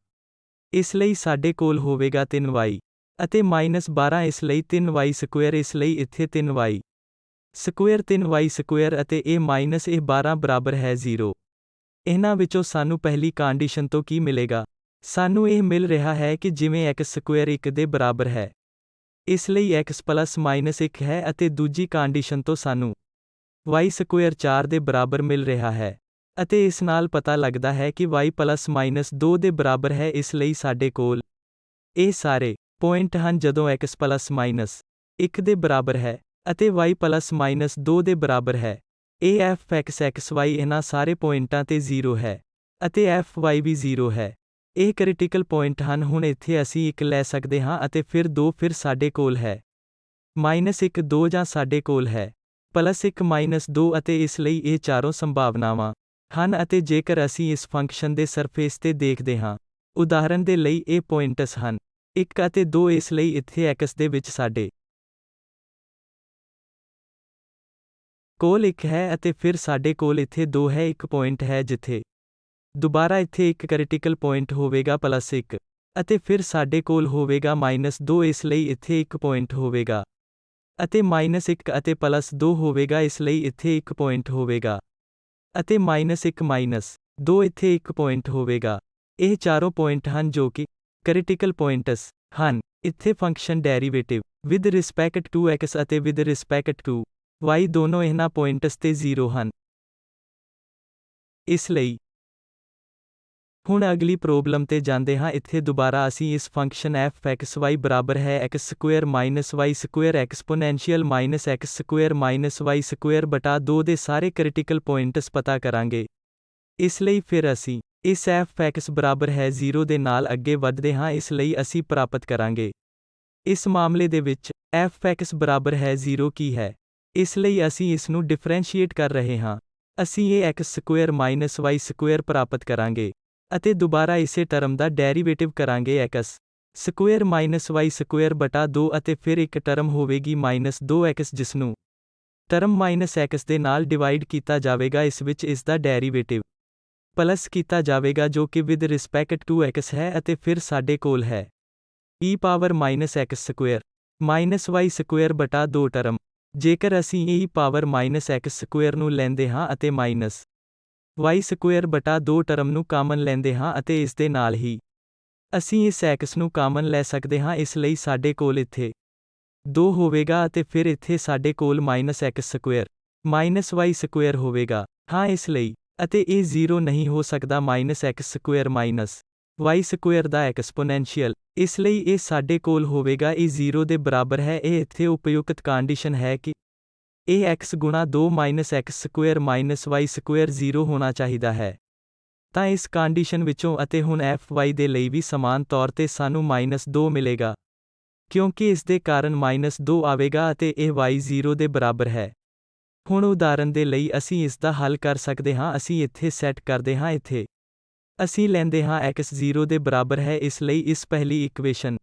ਇਸ ਲਈ ਸਾਡੇ ਕੋਲ ਹੋਵੇਗਾ 3y ਅਤੇ -12 ਇਸ ਲਈ 3y ਸਕੁਅਰ, ਇਸ ਲਈ ਇੱਥੇ 3y ਸਕੁਅਰ 3y ਸਕੁਅਰ ਅਤੇ ਇਹ ਮਾਈਨਸ ਇਹ 12 ਬਰਾਬਰ ਹੈ 0। ਇਹਨਾਂ ਵਿੱਚੋਂ ਸਾਨੂੰ ਪਹਿਲੀ ਕੰਡੀਸ਼ਨ ਤੋਂ ਕੀ ਮਿਲੇਗਾ? ਸਾਨੂੰ ਇਹ ਮਿਲ ਰਿਹਾ ਹੈ ਕਿ ਜਿਵੇਂ x ਸਕੁਅਰ 1 ਦੇ ਬਰਾਬਰ ਹੈ, ਇਸ ਲਈ x ਪਲਸ -1 ਹੈ ਅਤੇ ਦੂਜੀ ਕੰਡੀਸ਼ਨ ਤੋਂ ਸਾਨੂੰ y ਸਕੁਅਰ 4 ਦੇ ਬਰਾਬਰ ਮਿਲ ਰਿਹਾ ਹੈ ਅਤੇ ਇਸ ਨਾਲ ਪਤਾ ਲੱਗਦਾ ਹੈ ਕਿ y ਪਲਸ -2 ਦੇ ਬਰਾਬਰ ਹੈ। ਇਸ ਲਈ ਸਾਡੇ ਕੋਲ ਇਹ ਸਾਰੇ ਪੁਆਇੰਟ ਹਨ ਜਦੋਂ x ਪਲਸ -1 ਦੇ ਬਰਾਬਰ ਹੈ ਅਤੇ y ਪਲਸ ਮਾਈਨਸ 2 ਦੇ ਬਰਾਬਰ ਹੈ। ਇਹ fx xy ਇਹਨਾਂ ਸਾਰੇ ਪੁਆਇੰਟਾਂ ਤੇ 0 ਹੈ ਅਤੇ fy ਵੀ 0 ਹੈ। ਇਹ ਕ੍ਰਿਟੀਕਲ ਪੁਆਇੰਟ ਹਨ। ਹੁਣ ਇੱਥੇ ਅਸੀਂ 1 ਲੈ ਸਕਦੇ ਹਾਂ ਅਤੇ ਫਿਰ 2 ਫਿਰ ਸਾਡੇ ਕੋਲ ਹੈ -1 2 ਜਾਂ ਸਾਡੇ ਕੋਲ ਹੈ +1 -2 ਅਤੇ ਇਸ ਲਈ ਇਹ ਚਾਰੋਂ ਸੰਭਾਵਨਾਵਾਂ ਹਨ ਅਤੇ ਜੇਕਰ ਅਸੀਂ ਇਸ ਫੰਕਸ਼ਨ ਦੇ ਸਰਫੇਸ ਤੇ ਦੇਖਦੇ ਹਾਂ, ਉਦਾਹਰਨ ਦੇ ਲਈ ਇਹ ਪੁਆਇੰਟਸ ਹਨ 1 ਅਤੇ 2 ਇਸ ਲਈ ਇੱਥੇ x ਦੇ ਵਿੱਚ ਸਾਡੇ ਕੋਲ 1 ਹੈ ਅਤੇ ਫਿਰ ਸਾਡੇ ਕੋਲ ਇੱਥੇ 2 ਹੈ। ਇੱਕ ਪੁਆਇੰਟ ਹੈ ਜਿੱਥੇ ਦੁਬਾਰਾ ਇੱਥੇ ਇੱਕ ਕ੍ਰਿਟੀਕਲ ਪੁਆਇੰਟ ਹੋਵੇਗਾ +1 ਅਤੇ ਫਿਰ ਸਾਡੇ ਕੋਲ ਹੋਵੇਗਾ -2 ਇਸ ਲਈ ਇੱਥੇ ਇੱਕ ਪੁਆਇੰਟ ਹੋਵੇਗਾ ਅਤੇ -1 ਅਤੇ +2 ਹੋਵੇਗਾ ਇਸ ਲਈ ਇੱਥੇ ਇੱਕ ਪੁਆਇੰਟ ਹੋਵੇਗਾ ਅਤੇ -1 -2 ਇੱਥੇ ਇੱਕ ਪੁਆਇੰਟ ਹੋਵੇਗਾ। ਇਹ ਚਾਰੋਂ ਪੁਆਇੰਟ ਹਨ ਜੋ ਕਿ ਕ੍ਰਿਟੀਕਲ ਪੁਆਇੰਟਸ ਹਨ। ਇੱਥੇ function derivative with respect to x ਅਤੇ ਵਿਦ ਰਿਸਪੈਕਟ ਟੂ y ਦੋਨੋਂ ਇਹਨਾਂ ਪੁਆਇੰਟਸ ਤੇ 0 ਹਨ। ਇਸ ਲਈ ਹੁਣ ਅਗਲੀ ਪ੍ਰੋਬਲਮ ਤੇ ਜਾਂਦੇ ਹਾਂ। ਇੱਥੇ ਦੁਬਾਰਾ ਅਸੀਂ ਇਸ ਫੰਕਸ਼ਨ fxy ਬਰਾਬਰ ਹੈ x² y² ਐਕਸਪੋਨੈਂਸ਼ੀਅਲ -x² y² ਬਟਾ 2 ਦੇ ਸਾਰੇ ਕ੍ਰਿਟੀਕਲ ਪੁਆਇੰਟਸ ਪਤਾ ਕਰਾਂਗੇ। ਇਸ ਲਈ ਫਿਰ ਅਸੀਂ ਇਸ fx ਬਰਾਬਰ ਹੈ 0 ਦੇ ਨਾਲ ਅੱਗੇ ਵਧਦੇ ਹਾਂ। ਇਸ ਲਈ ਅਸੀਂ ਪ੍ਰਾਪਤ ਕਰਾਂਗੇ। ਇਸ ਮਾਮਲੇ ਦੇ ਵਿੱਚ fx ਬਰਾਬਰ ਹੈ 0 ਕੀ ਹੈ? ਇਸ ਲਈ ਅਸੀਂ ਇਸ ਨੂੰ ਡਿਫਰੈਂਸ਼ੀਏਟ ਕਰ ਰਹੇ ਹਾਂ। ਅਸੀਂ ਇਹ x² y² ਪ੍ਰਾਪਤ ਕਰਾਂਗੇ ਅਤੇ ਦੁਬਾਰਾ ਇਸੇ ਟਰਮ ਦਾ ਡੈਰੀਵੇਟਿਵ ਕਰਾਂਗੇ x² y² ਬਟਾ 2 ਅਤੇ ਫਿਰ ਇੱਕ ਟਰਮ ਹੋਵੇਗੀ -2x ਜਿਸ ਨੂੰ ਟਰਮ -x ਦੇ ਨਾਲ ਡਿਵਾਈਡ ਕੀਤਾ ਜਾਵੇਗਾ। ਇਸ ਵਿੱਚ ਇਸ ਦਾ ਡੈਰੀਵੇਟਿਵ ਪਲਸ ਕੀਤਾ ਜਾਵੇਗਾ ਜੋ ਕਿ ਵਿਦ ਰਿਸਪੈਕਟ ਟੂ x ਹੈ ਅਤੇ ਫਿਰ ਸਾਡੇ ਕੋਲ ਹੈ e⁻x² y² ਬਟਾ 2 ਟਰਮ। ਜੇਕਰ ਅਸੀਂ e⁻x² ਨੂੰ ਲੈਂਦੇ ਹਾਂ ਅਤੇ y² ਬਟਾ 2 ਟਰਮ ਨੂੰ ਕਾਮਨ ਲੈਂਦੇ ਹਾਂ ਅਤੇ ਇਸ ਦੇ ਨਾਲ ਹੀ ਅਸੀਂ ਇਸ x ਨੂੰ ਕਾਮਨ ਲੈ ਸਕਦੇ ਹਾਂ। ਇਸ ਲਈ ਸਾਡੇ ਕੋਲ ਇੱਥੇ 2 ਹੋਵੇਗਾ ਅਤੇ ਫਿਰ ਇੱਥੇ ਸਾਡੇ ਕੋਲ -x² y² ਹੋਵੇਗਾ। ਹਾਂ ਇਸ ਲਈ ਅਤੇ ਇਹ 0 ਨਹੀਂ ਹੋ ਸਕਦਾ -x² y² ਦਾ ਐਕਸਪੋਨੈਂਸ਼ੀਅਲ। ਇਸ ਲਈ ਇਹ ਸਾਡੇ ਕੋਲ ਹੋਵੇਗਾ ਇਹ 0 ਦੇ ਬਰਾਬਰ ਹੈ। ਇਹ ਇੱਥੇ ਉਪਯੁਕਤ ਕੰਡੀਸ਼ਨ ਹੈ ਕਿ ਇਹ x ਗੁਣਾ 2 -x² y² 0 ਹੋਣਾ ਚਾਹੀਦਾ ਹੈ। ਤਾਂ ਇਸ ਕੰਡੀਸ਼ਨ ਵਿੱਚੋਂ ਅਤੇ ਹੁਣ fy ਦੇ ਲਈ ਵੀ ਸਮਾਨ ਤੌਰ ਤੇ ਸਾਨੂੰ -2 ਮਿਲੇਗਾ ਕਿਉਂਕਿ ਇਸ ਦੇ ਕਾਰਨ -2 ਆਵੇਗਾ ਅਤੇ ਇਹ y 0 ਦੇ ਬਰਾਬਰ ਹੈ। ਹੁਣ ਉਦਾਹਰਨ ਦੇ ਲਈ ਅਸੀਂ ਇਸ ਦਾ ਹੱਲ ਕਰ ਸਕਦੇ ਹਾਂ। ਅਸੀਂ ਇੱਥੇ ਸੈੱਟ ਕਰਦੇ ਹਾਂ। ਇੱਥੇ ਅਸੀਂ ਲੈਂਦੇ ਹਾਂ x 0 ਦੇ ਬਰਾਬਰ ਹੈ। ਇਸ ਲਈ ਇਸ ਪਹਿਲੀ ਇਕੁਏਸ਼ਨ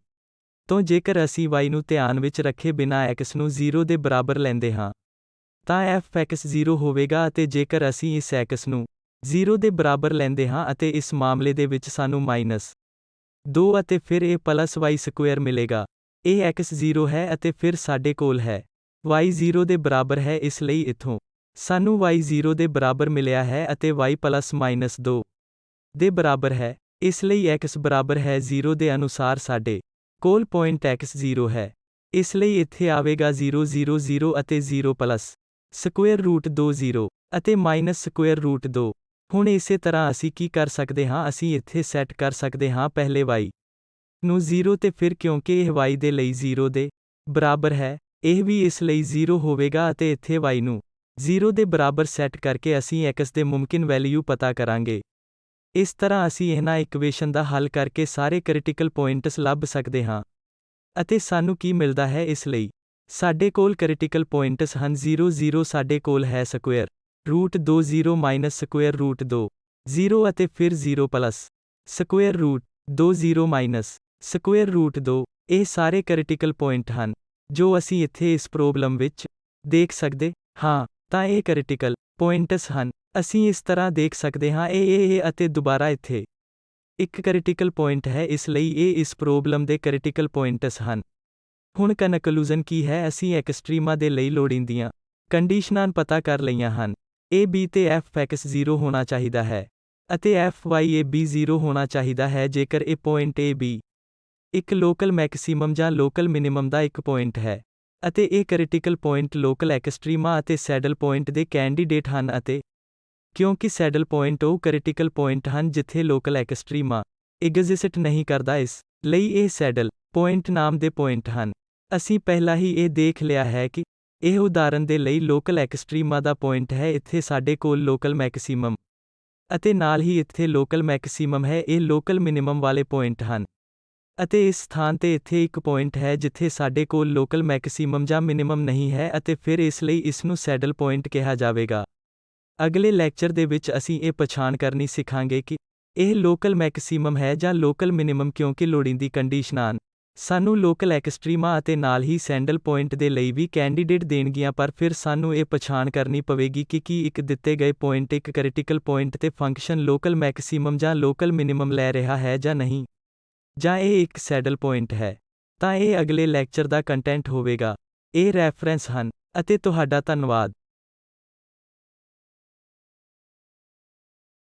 ਤੋਂ ਜੇਕਰ ਅਸੀਂ y ਨੂੰ ਧਿਆਨ ਵਿੱਚ ਰੱਖੇ ਬਿਨਾਂ x ਨੂੰ 0 ਦੇ ਬਰਾਬਰ ਲੈਂਦੇ ਹਾਂ ਤਾਂ fx 0 ਹੋਵੇਗਾ ਅਤੇ ਜੇਕਰ ਅਸੀਂ ਇਸ x ਨੂੰ 0 ਦੇ ਬਰਾਬਰ ਲੈਂਦੇ ਹਾਂ ਅਤੇ ਇਸ ਮਾਮਲੇ ਦੇ ਵਿੱਚ ਸਾਨੂੰ -2 ਅਤੇ ਫਿਰ ਇਹ y² ਮਿਲੇਗਾ। ਇਹ x 0 ਹੈ ਅਤੇ ਫਿਰ ਸਾਡੇ ਕੋਲ ਹੈ y 0 ਦੇ ਬਰਾਬਰ ਹੈ। ਇਸ ਲਈ ਇੱਥੋਂ ਸਾਨੂੰ y 0 ਦੇ ਬਰਾਬਰ ਮਿਲਿਆ ਹੈ ਅਤੇ y +-2 ਦੇ ਬਰਾਬਰ ਹੈ। ਇਸ ਲਈ x ਬਰਾਬਰ ਹੈ 0 ਦੇ ਅਨੁਸਾਰ ਸਾਡੇ ਕੋਲ ਪੁਆਇੰਟ x 0 ਹੈ। ਇਸ ਲਈ ਇੱਥੇ ਆਵੇਗਾ 0 0 0 ਅਤੇ 0 +√2 0 ਅਤੇ -√2। ਹੁਣ ਇਸੇ ਤਰ੍ਹਾਂ ਅਸੀਂ ਕੀ ਕਰ ਸਕਦੇ ਹਾਂ? ਅਸੀਂ ਇੱਥੇ ਸੈੱਟ ਕਰ ਸਕਦੇ ਹਾਂ ਪਹਿਲੇ y ਨੂੰ 0 ਤੇ ਫਿਰ ਕਿਉਂਕਿ ਇਹ y ਦੇ ਲਈ 0 ਦੇ ਬਰਾਬਰ ਹੈ, ਇਹ ਵੀ ਇਸ ਲਈ 0 ਹੋਵੇਗਾ ਅਤੇ ਇੱਥੇ y ਨੂੰ 0 ਦੇ ਬਰਾਬਰ ਸੈੱਟ ਕਰਕੇ ਅਸੀਂ x ਦੇ ਮੁਮਕਿਨ ਵੈਲਿਊ ਪਤਾ ਕਰਾਂਗੇ। ਇਸ ਤਰ੍ਹਾਂ ਅਸੀਂ ਇਹਨਾਂ ਇਕੁਏਸ਼ਨ ਦਾ ਹੱਲ ਕਰਕੇ ਸਾਰੇ ਕ੍ਰਿਟੀਕਲ ਪੁਆਇੰਟਸ ਲੱਭ ਸਕਦੇ ਹਾਂ। ਅਤੇ ਸਾਨੂੰ ਕੀ ਮਿਲਦਾ ਹੈ? ਇਸ ਲਈ ਸਾਡੇ ਕੋਲ ਕ੍ਰਿਟੀਕਲ ਪੁਆਇੰਟਸ ਹਨ 0 0 ਸਾਡੇ ਕੋਲ ਹੈ √2 0 -√2 0 ਅਤੇ ਫਿਰ 0 +√2 0 -√2। ਇਹ ਸਾਰੇ ਕ੍ਰਿਟੀਕਲ ਪੁਆਇੰਟ ਹਨ ਜੋ ਅਸੀਂ ਇੱਥੇ ਇਸ ਪ੍ਰੋਬਲਮ ਵਿੱਚ ਦੇਖ ਸਕਦੇ ਹਾਂ। ਤਾਂ ਇਹ ਕ੍ਰਿਟੀਕਲ ਪੁਆਇੰਟਸ ਹਨ। ਅਸੀਂ ਇਸ ਤਰ੍ਹਾਂ ਦੇਖ ਸਕਦੇ ਹਾਂ ਇਹ ਅਤੇ ਦੁਬਾਰਾ ਇੱਥੇ ਇੱਕ ਕ੍ਰਿਟੀਕਲ ਪੁਆਇੰਟ ਹੈ। ਇਸ ਲਈ ਇਹ ਇਸ ਪ੍ਰੋਬਲਮ ਦੇ ਕ੍ਰਿਟੀਕਲ ਪੁਆਇੰਟਸ ਹਨ। ਹੁਣ ਕਨਕਲੂਜਨ ਕੀ ਹੈ? ਅਸੀਂ ਐਕਸਟ੍ਰੀਮਾ ਦੇ ਲਈ ਲੋੜੀਂਦੀਆਂ ਕੰਡੀਸ਼ਨਾਂ ਪਤਾ ਕਰ ਲਈਆਂ ਹਨ। a b ਤੇ fx 0 ਹੋਣਾ ਚਾਹੀਦਾ ਹੈ ਅਤੇ fy a b 0 ਹੋਣਾ ਚਾਹੀਦਾ ਹੈ ਜੇਕਰ ਇਹ ਪੁਆਇੰਟ a b ਇੱਕ ਲੋਕਲ ਮੈਕਸਿਮਮ ਜਾਂ ਲੋਕਲ ਮਿਨੀਮਮ ਦਾ ਇੱਕ ਪੁਆਇੰਟ ਹੈ ਅਤੇ ਇਹ ਕ੍ਰਿਟੀਕਲ ਪੁਆਇੰਟ ਲੋਕਲ ਐਕਸਟ੍ਰੀਮਾ ਅਤੇ ਸੈਡਲ ਪੁਆਇੰਟ ਦੇ ਕੈਂਡੀਡੇਟ ਹਨ। ਅਤੇ ਕਿਉਂਕਿ ਸੈਡਲ ਪੁਆਇੰਟ ਉਹ ਕ੍ਰਿਟੀਕਲ ਪੁਆਇੰਟ ਹਨ ਜਿੱਥੇ ਲੋਕਲ ਐਕਸਟ੍ਰੀਮਾ ਐਗਜ਼ਿਸਟ ਨਹੀਂ ਕਰਦਾ, ਇਸ ਲਈ ਇਹ ਸੈਡਲ ਪੁਆਇੰਟ ਨਾਮ ਦੇ ਪੁਆਇੰਟ ਹਨ। ਅਸੀਂ ਪਹਿਲਾਂ ਹੀ ਇਹ ਦੇਖ ਲਿਆ ਹੈ ਕਿ ਇਹ ਉਦਾਹਰਨ ਦੇ ਲਈ ਲੋਕਲ ਐਕਸਟ੍ਰੀਮਾ ਦਾ ਪੁਆਇੰਟ ਹੈ। ਇੱਥੇ ਸਾਡੇ ਕੋਲ ਲੋਕਲ ਮੈਕਸਿਮਮ ਅਤੇ ਨਾਲ ਹੀ ਇੱਥੇ ਲੋਕਲ ਮੈਕਸਿਮਮ ਹੈ। ਇਹ ਲੋਕਲ ਮਿਨੀਮਮ ਵਾਲੇ ਪੁਆਇੰਟ ਹਨ। ਅਤੇ ਇਸ ਸਥਾਨ ਤੇ ਇੱਥੇ ਇੱਕ ਪੁਆਇੰਟ ਹੈ ਜਿੱਥੇ ਸਾਡੇ ਕੋਲ ਲੋਕਲ ਮੈਕਸਿਮਮ ਜਾਂ ਮਿਨੀਮਮ ਨਹੀਂ ਹੈ ਅਤੇ ਫਿਰ ਇਸ ਲਈ ਇਸ ਨੂੰ ਸੈਡਲ ਪੁਆਇੰਟ ਕਿਹਾ ਜਾਵੇਗਾ। ਅਗਲੇ ਲੈਕਚਰ ਦੇ ਵਿੱਚ ਅਸੀਂ ਇਹ ਪਛਾਣ ਕਰਨੀ ਸਿੱਖਾਂਗੇ ਕਿ ਇਹ ਲੋਕਲ ਮੈਕਸਿਮਮ ਹੈ ਜਾਂ ਲੋਕਲ ਮਿਨੀਮਮ, ਕਿਉਂਕਿ ਲੋੜੀਂਦੀ ਕੰਡੀਸ਼ਨਾਂ ਸਾਨੂੰ ਲੋਕਲ ਐਕਸਟ੍ਰੀਮਾ ਅਤੇ ਨਾਲ ਹੀ ਸੈਡਲ ਪੁਆਇੰਟ ਦੇ ਲਈ ਵੀ ਕੈਂਡੀਡੇਟ ਦੇਣਗੀਆਂ, ਪਰ ਫਿਰ ਸਾਨੂੰ ਇਹ ਪਛਾਣ ਕਰਨੀ ਪਵੇਗੀ ਕਿ ਕੀ ਇੱਕ ਦਿੱਤੇ ਗਏ ਪੁਆਇੰਟ ਇੱਕ ਕ੍ਰਿਟੀਕਲ ਪੁਆਇੰਟ ਤੇ ਫੰਕਸ਼ਨ ਲੋਕਲ ਮੈਕਸਿਮਮ ਜਾਂ ਲੋਕਲ ਮਿਨੀਮਮ ਲੈ ਰਿਹਾ ਹੈ ਜਾਂ ਨਹੀਂ, ਜਾਂ ਇਹ ਇੱਕ ਸੈਡਲ ਪੁਆਇੰਟ ਹੈ। ਤਾਂ ਇਹ ਅਗਲੇ ਲੈਕਚਰ ਦਾ ਕੰਟੈਂਟ ਹੋਵੇਗਾ। ਇਹ ਰੈਫਰੈਂਸ ਹਨ ਅਤੇ ਤੁਹਾਡਾ ਧੰਨਵਾਦ।